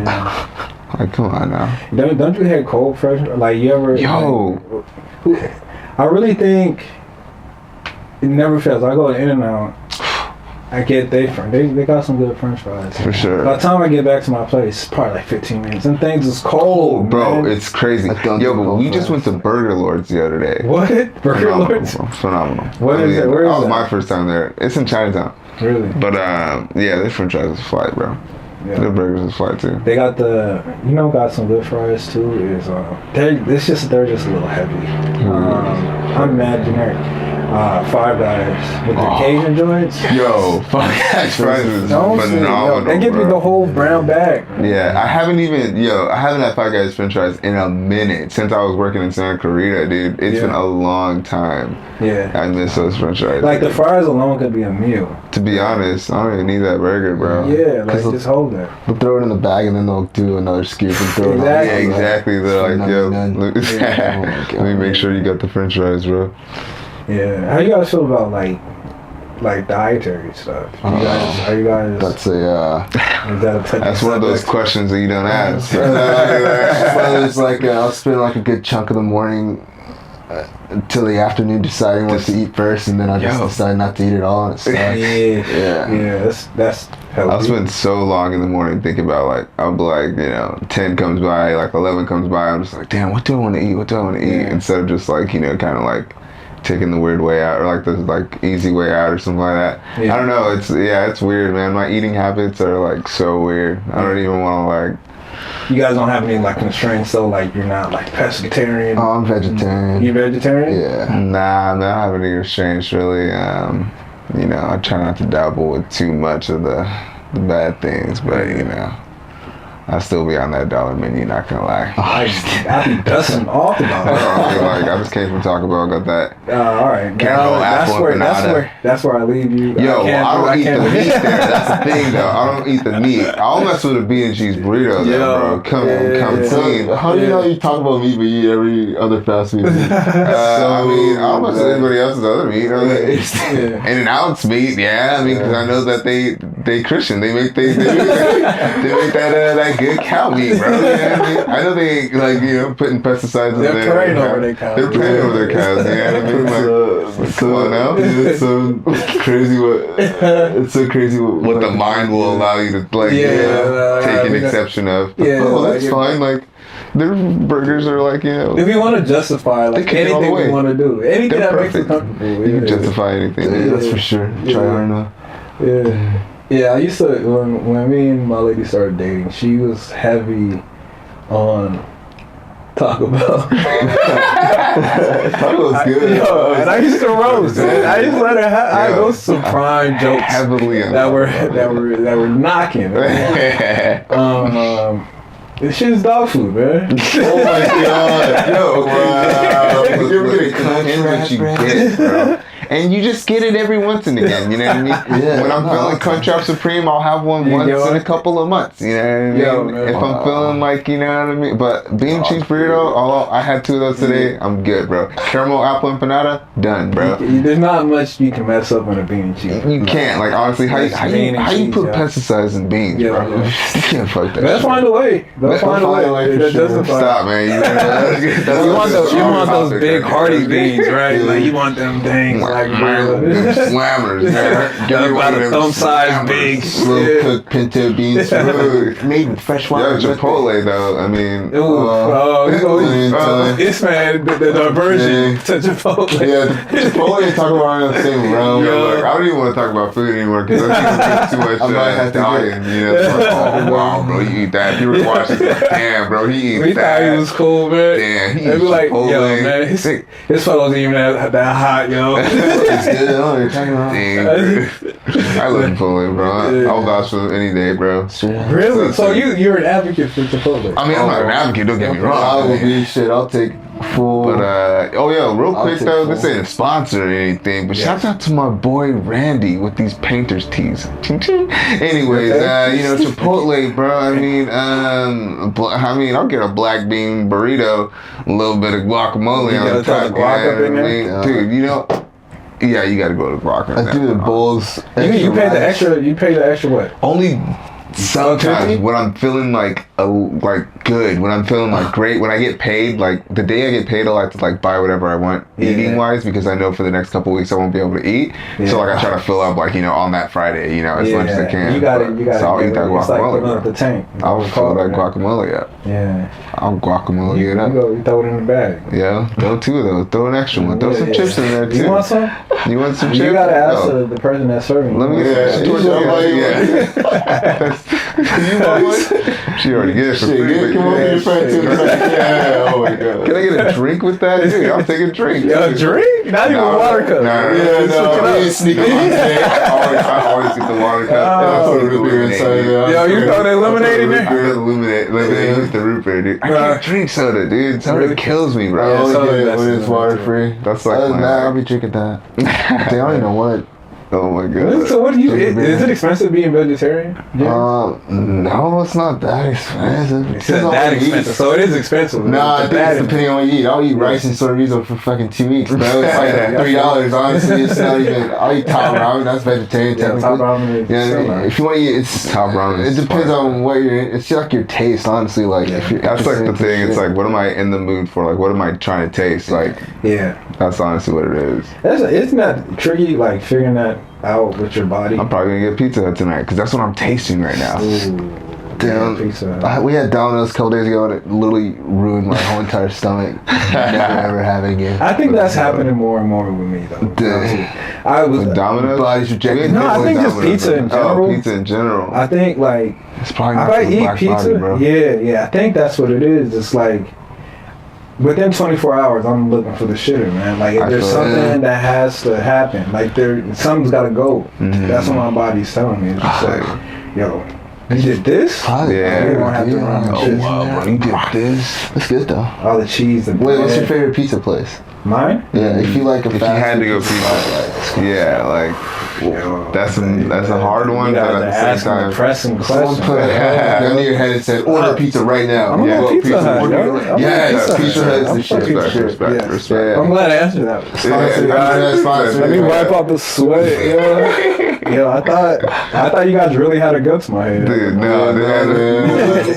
Like, come on now. Don't you have cold French? Like, you ever... Yo! I really think it never fails. I go to In-N-Out I get they got some good French fries. For sure. By the time I get back to my place, it's probably like 15 minutes. And things is cold, bro. Man. It's crazy. Yo, but we just went to Burger Lords the other day. What? Burger Lords? Phenomenal. What is it? Where is that was that? my first time there. It's in Chinatown. Really? But yeah, their French fries is flight, bro. Yeah. Their burgers is flight too. They got got some good fries too. They're just a little heavy. I'm mad generic. Five Guys with the Cajun joints. Yo, Five Guys fries is phenomenal. They give me the whole brown bag. Yeah, I haven't had Five Guys French fries in a minute since I was working in Santa Clarita, dude. It's been a long time. Yeah, I miss those French fries. Like the fries alone could be a meal. To be honest, I don't even need that burger, bro. Yeah, like just hold that. They'll throw it in the bag and then they'll do another scoop and throw it on. Yeah, exactly. They're like, yo, let me make sure you got the French fries, bro. Yeah. How you guys feel about like dietary stuff? Are you guys? That's that's one of those questions that you don't ask. It's like I'll spend like a good chunk of the morning until the afternoon deciding what to eat first, and then I just decide not to eat it all, and it sucks. Yeah. That's healthy. I'll spend so long in the morning thinking about I'll be like 10 comes by, 11 comes by, I'm just like, damn, what do I want to eat? What do I want to eat? Instead of just kind of taking the weird way out, or the easy way out, or something like that. I don't know. It's weird, man. My eating habits are so weird. I don't even want to You guys don't have any constraints, so you're not pescatarian. Oh, I'm vegetarian. You vegetarian? Yeah. Nah, man, I don't have any restraints really. I try not to dabble with too much of the bad things, but I'll still be on that dollar menu, not gonna lie. I'll be dusting off the dollar. I just came from Taco Bell, got that. All right. That's where I leave you. Yo, I don't eat the meat there. That's the thing, though. I don't eat the meat. I'll mess with a bean and cheese burrito, bro. Come clean. How do you know you talk about meat, but you eat every other fast food meat? I'll mess with anybody else's other meat. In-N-Out's meat, because I know that they Christian. They make that good cow meat, bro. I know they putting pesticides in there. They're praying over their cows. They're praying over their cows. Come on now. It's so crazy what the mind will allow you to take an exception of. That's fine. Their burgers are if you want to justify anything we want to do, anything that makes it comfortable. You can justify anything. That's for sure. Try hard enough. Yeah, I used to, when me and my lady started dating, she was heavy on Taco Bell. Taco Bell's good. And I used to roast, man. I used to let her have, I roast some prime jokes heavily that were knocking. This shit's dog food, man. Oh my god. Yo, wow. You ever get a contrast, you get, bro. And you just get it every once and again, you know what I mean? When I'm feeling Crunchwrap Supreme, I'll have one once in a couple of months, you know what I mean? If I'm feeling you know what I mean? But bean and cheese burrito, I had 2 of those today, I'm good, bro. Caramel apple empanada, done, bro. There's not much you can mess up on a bean and cheese. You can't, honestly, how you put pesticides in beans, bro? You can't fuck that. Let's find a way. Let's find a way. Stop, man. You want those big hearty beans, right? You want them things slammers, man. Give me one of them thumb-sized big slow cooked pinto beans made with fresh water. Chipotle though. I mean, this man the diversion to Chipotle. Chipotle and Taco Bell are in the same realm. I don't even want to talk about food anymore because I think it's too much Italian. Wow, bro, you eat that. People watching, damn, bro, he eats that. We thought he was cool, man. Damn, he eats Chipotle. Yo, man, his foot wasn't even that hot, yo. It's good. I know what you're talking about. Dang, I love Chipotle, bro. I'll vouch for any day, bro. Really? So you're an advocate for Chipotle? I mean, I'm not an advocate. Don't get me wrong. I will be shit. I'll take full. But real quick though, this ain't a sponsor or anything. But shout out to my boy Randy with these painters tees. Anyways, Chipotle, bro. I mean, I'll get a black bean burrito, a little bit of guacamole on the top. Dude, yeah, you gotta go to guac. I do the bowls. You pay the extra. You pay the extra what? Only Sometimes when I'm feeling like good, when I'm feeling like great, when I get paid, like the day I get paid, I like to like buy whatever I want eating wise, because I know for the next couple of weeks I won't be able to eat. So like I try to fill up like, you know, on that Friday, you know, as much as I can. You got it. So I'll eat that guacamole. Like the tank. I'll fill that guacamole up. Yeah. I'll guacamole it up. You throw it in the bag. Yeah. Throw 2 of those. Throw an extra one. Throw some chips in there too. You want some? You want some chips? You gotta ask the person that's serving. Let me. You want one? She already get it for free. Come on, your friend too. Yeah. Oh my god. Can I get a drink with that? Dude, I'll take a drink. A drink? Not even a water cup. We ain't sneaking on today. I always get the water cup. Put a root beer inside. Yo, you throw the lemonade in there? Lemonade with the root beer, dude. I can't drink soda, dude. Soda kills me, bro. I only get it when it's water free. That's like I'll be drinking that. They don't even know what. Oh my god. So what do you? Is it expensive being vegetarian? No, it's not that expensive. It's not that expensive. So it is expensive. Nah, I think it's depending on what you eat. I'll eat rice and chorizo for fucking 2 weeks, bro. It's like $3. Honestly, it's not even. I'll eat top ramen. That's vegetarian. Yeah, top ramen. Yeah, if you want to eat, it's top ramen. It depends on what you're. It's just like your taste, honestly. Like if you're. That's like the thing. It's like, what am I in the mood for? Like, what am I trying to taste? Like, that's honestly what it is. Isn't that tricky? Like figuring that out with your body. I'm probably gonna get Pizza Hut tonight because that's what I'm tasting right now. Damn, we had Domino's a couple days ago and it literally ruined my whole entire stomach. Never ever having it. I think that's happening more and more with me though. I was Domino's. Body's rejecting. No, I think just pizza in general. Oh, pizza in general. I think like it's probably not if I eat pizza, bro. Yeah. I think that's what it is. It's like within 24 hours, I'm looking for the shitter, man. Like if there's something that has to happen, like something's got to go. That's what my body's telling me. It's just like, yo, you did this? Yeah. You don't have to run. Oh wow, bro, you did this. That's good though. All the cheese and wait, what's your favorite pizza place? Mine? Yeah, if you like a if you had to go pizza, yeah, like that's a hard one, but at the same time, pressing someone put a gun to your head and said, "Order pizza right now." I'm gonna Pizza Hut. Yes, Pizza Hut's the shit. Respect. I'm glad I answered that. Let me wipe out the sweat. Yo, I thought you guys really had a gun to my head. Dude, no,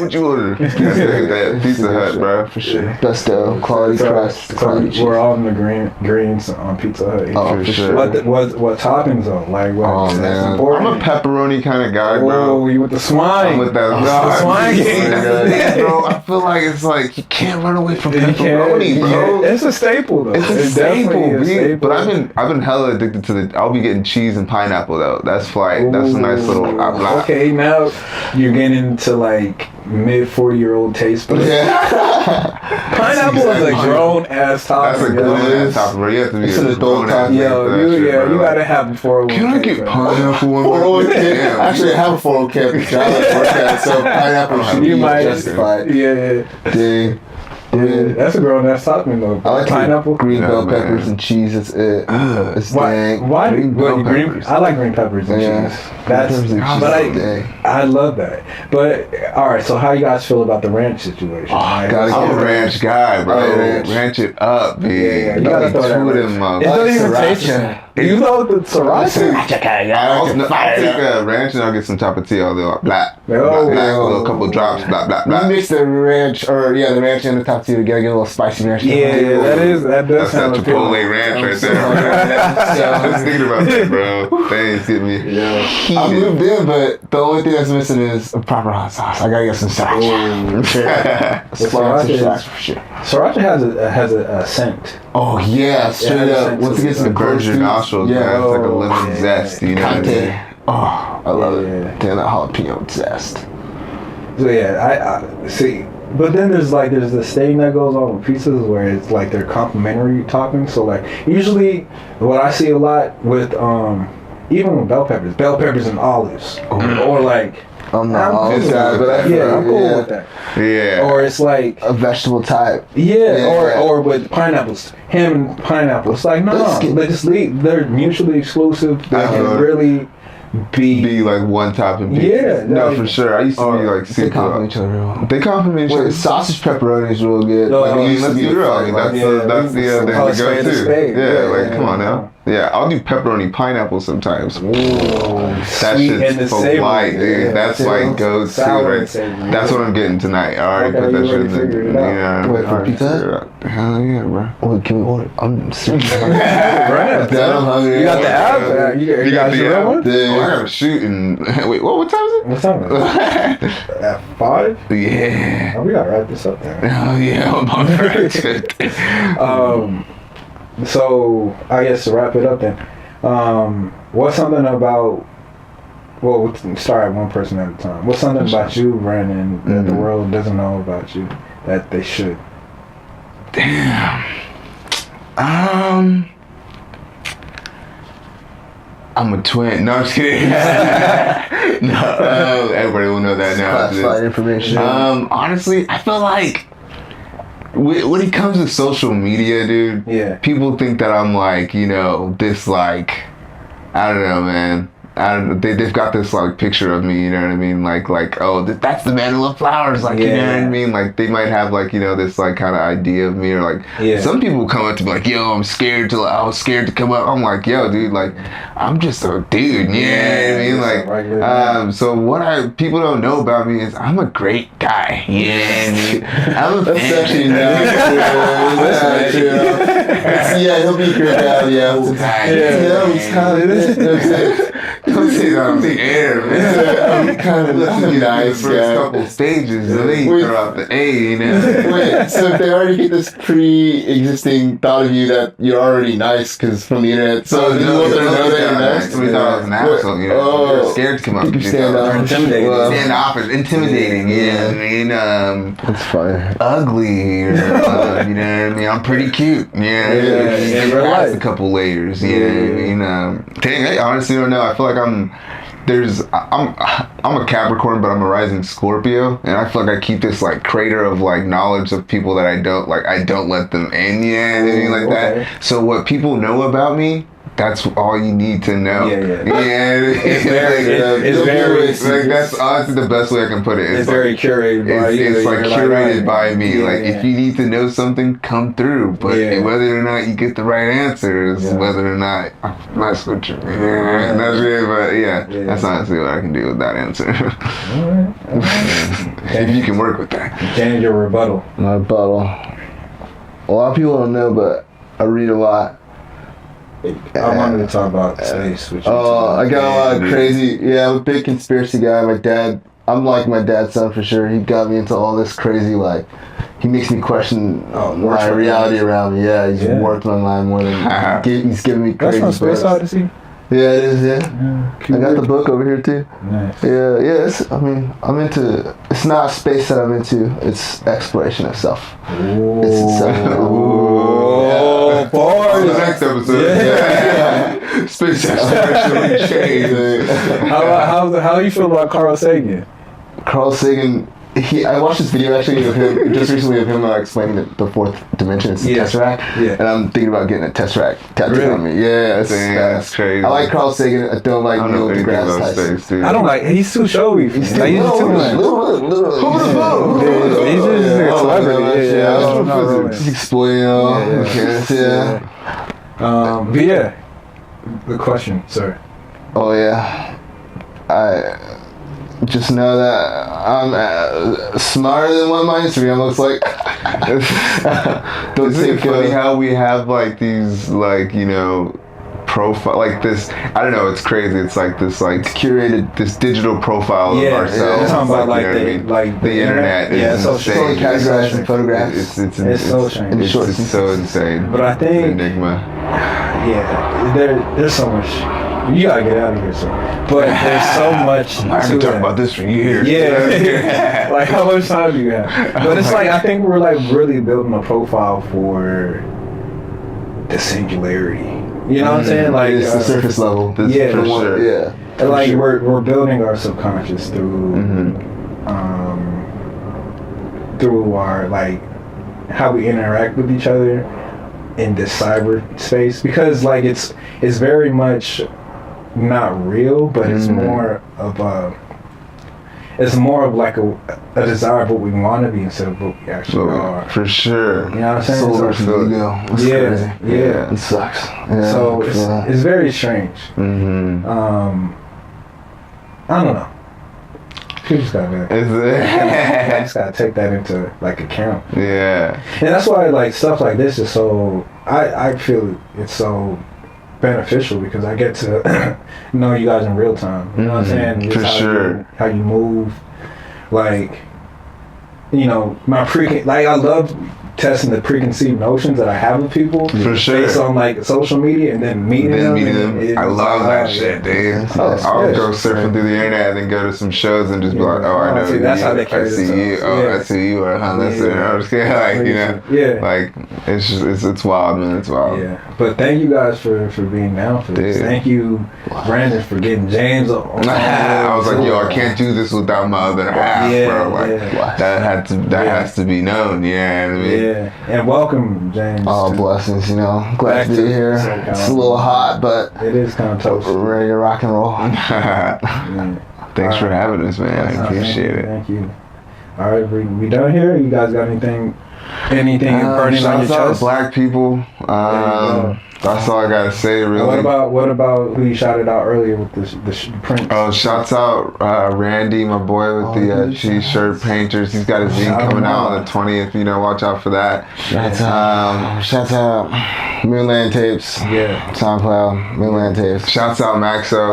what you order? Pizza Hut, bro, for sure. Best quality crust. We're all in the greens on Pizza Hut. Oh, for sure. What toppings though? Like what? Oh man, I'm a pepperoni kind of guy, bro. Oh, you with the swine? I'm with that. The swine game, bro. I feel like it's like you can't run away from pepperoni, bro. It's a staple though. It's a staple. But I've been hella addicted to I'll be getting cheese and pineapple though. That's like that's a nice little. Okay, now you're getting into like mid 40-year-old taste, but pineapple is a grown ass topping. That's a grown ass topping, bro. You have to be an adult topping. Yo, you gotta have a 401k. Can I get pineapple on 401k? Actually, I have a 401k because I like work at it, so pineapple should be justified. Yeah. Dang. Yeah, that's a grown ass topping though. I like pineapple, green bell peppers and cheese. That's it. It's dang. Why green peppers? I like green peppers and cheese. I love that. But all right, so how you guys feel about the ranch situation? I'm a ranch guy, bro. Ranch it up, man. Yeah, you gotta throw that. It doesn't even taste. You know the sriracha? I'll take a ranch and I'll get some tapatio. They'll blah, a couple drops, blah, blah, blah. You mix the ranch, the ranch and the tapatio together, get a little spicy ranch. That does sound that Chipotle ranch right there. I was thinking about that, bro. Thanks, get me. I moved in, but the only thing that's missing is a proper hot sauce. I gotta get some sriracha. Sriracha has a scent. Oh yeah, straight up. Once it gets the burns your nostrils, man. It's like a lemon zest, you know what I mean? Oh, I love it. Damn, that jalapeno zest. So I see. But then there's this thing that goes on with pizzas where it's like they're complimentary toppings. So like usually what I see a lot with even with bell peppers and olives, or like. I'm not olive guy, but I'm cool with that. Yeah. Or it's like a vegetable type. Or with pineapples, ham and pineapple. It's like they're mutually exclusive. They can really be like one topping. Yeah, no, for sure. I used to be like they compliment each other. They compliment each other. Sausage pepperoni is real good. Let's be real. That's the go-to. Yeah, like come on now. Yeah, I'll do pepperoni pineapple sometimes. Ooh, that sweet and shit's the so light, dude. Yeah, that's like go to right. That's what I'm getting tonight. I already put that shit in the. Yeah. Wait for pizza? Hell yeah, bro. Wait, can we order? I'm super Right. I'm hungry. You got the app? You got the app? Oh, I gotta shoot and wait. What time is it? What time is it? At 5? Yeah. Oh, we gotta wrap this up then. Oh yeah, I'm hungry. So I guess to wrap it up then, what's something about? Well, we'll start at one person at a time. What's something about you, Brandon, that the world doesn't know about you that they should? Damn. I'm a twin. No, I'm just kidding. No, everybody will know that now. Classified information. Honestly, I feel like when it comes to social media, dude, people think that I'm like, this like, I don't know, man. They've got this like picture of me, you know what I mean? Like oh, that's the man who loves flowers, like you know what I mean? Like they might have like this like kind of idea of me, or like some people come up to me like, yo, I was scared to come up. I'm like, yo, dude, like I'm just a dude, you know what I mean? Like so what people don't know about me is I'm a great guy. I'm a that's actually not true. Yeah, he'll be a great guy. He's kind of. Don't say that on the air, man. I'm kind of nice, the first couple stages, and then you throw out the A, Wait, so if they already get this pre-existing thought of you that you're already nice because from the internet, so you want them to know that you're nice? We thought I was an asshole, you're scared to come up. Intimidating, yeah. I mean, that's fine. Ugly, or, you know what I mean? I'm pretty cute, a couple layers, I mean, dang, I honestly don't know. I feel like I'm a Capricorn, but I'm a rising Scorpio, and I feel like I keep this like crater of like knowledge of people that I don't let them in, that. So what people know about me, that's all you need to know. It's very like that's honestly the best way I can put it. It's very curated by you. It's like curated by me. If you need to know something, come through. But whether or not you get the right answer is whether or not I mess with you. That's really, but that's honestly what I can do with that answer. If you can work with that. Change your rebuttal. My rebuttal. A lot of people don't know, but I read a lot. I wanted to talk about space with you. I got a lot of crazy. I'm a big conspiracy guy. I'm like my dad's son for sure. He got me into all this crazy, like, he makes me question my reality around me. He's worked my mind more than he's giving me crazy. That's from Space Odyssey? Yeah, it is, I got the book over here too. Nice. I'm into, it's not space that I'm into, it's exploration of self. Ooh. It's On the next episode. Space exploration change. How you feel about Carl Sagan? Carl Sagan, I watched this video actually of him just recently of him explaining the fourth dimension. It's Tesseract, and I'm thinking about getting a Tesseract tattooed on me. That's crazy. I like Carl Sagan. I don't like Neil deGrasse Tyson. I don't like. He's too showy. He's too much. He's just a celebrity. He's exploiting all. But the question, sir. Oh yeah, I just know that I'm smarter than what my Instagram looks like. Isn't it funny how we have like these profile like this? I don't know. It's crazy. It's like this it's curated this digital profile of ourselves. It's talking about the internet. It's so insane. Categorized and photographed. It's so insane. It's so insane. But I think enigma. There's so much. You gotta get out of here, sir. But there's so much. I've been talking about this for years. Like how much time do you have? But it's like I think we're like really building a profile for the singularity. You know what I'm saying? Like it's the surface level. For sure. And like we're building our subconscious through through our like how we interact with each other in this cyber space, because like it's very much not real, but it's more of it's more of like a desire of what we want to be instead of what we actually are. For sure. You know what I'm saying? Soul versus ego. Yeah. It sucks. So it's very strange. Mm-hmm. I don't know. You just gotta take that into like account. Yeah. And that's why like stuff like this is so. I feel it's so beneficial because I get to know you guys in real time. You know what I'm saying? Just For sure. How you move, like, you know, I love testing the preconceived notions that I have of people. For sure. Based on like social media and then meeting them. I love that shit, dude. I'll go surfing through the internet and then go to some shows and just be like, oh, I know you. That's how they carry I see you. Oh, I see you. Or that's it. I'm just kidding. Like, you know. Yeah. Like, it's wild, man. It's wild. Yeah. But thank you guys for being down for this. Thank you, Brandon, for getting James on. I was like, yo, I can't do this without my other half, bro. Like, that has to be known. Yeah, you know what I mean? Yeah, and welcome, James. All blessings, you know. Glad to be here. It's a little hot, but it is kind of tough. We're ready to rock and roll. Thanks for having us, man. I appreciate it. Thank you. All right, we done here? You guys got anything burning on your chest? Black people. That's all I gotta say, really. What about who you shouted out earlier with the print? Oh, shouts out Randy, my boy with the cheese shirt painters. He's got a zine coming out on the 20th. You know, watch out for that. Shouts out Moonland Tapes. Yeah. SoundCloud, Moonland Tapes. Shouts out Maxo.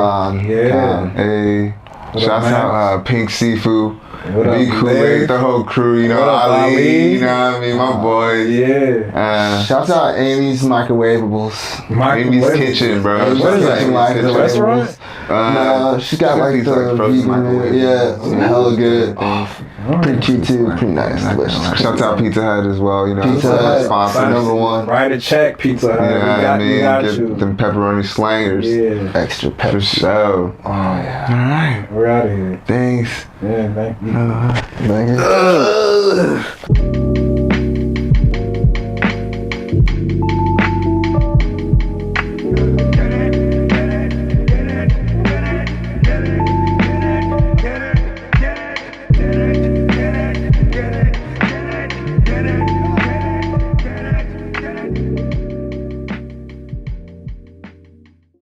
Shouts out Pink Sifu. Be Kool-Aid, the whole crew, you know, Ali, you know what I mean, my boys. Yeah. Shouts out Amy's Microwavables. Amy's Kitchen, bro. What is that? The restaurant? No, she's got like the vegan, hella good. Pretty cheap too, pretty nice, delicious. Shouts out Pizza Hut as well, you know. Pizza Hut, sponsor #1. Write a check, Pizza Hut. Yeah, we got get you. them pepperoni slangers. Yeah. Extra pepper. For sure. Oh yeah. Alright. We're out of here. Thanks. Yeah, thank you. Thank you.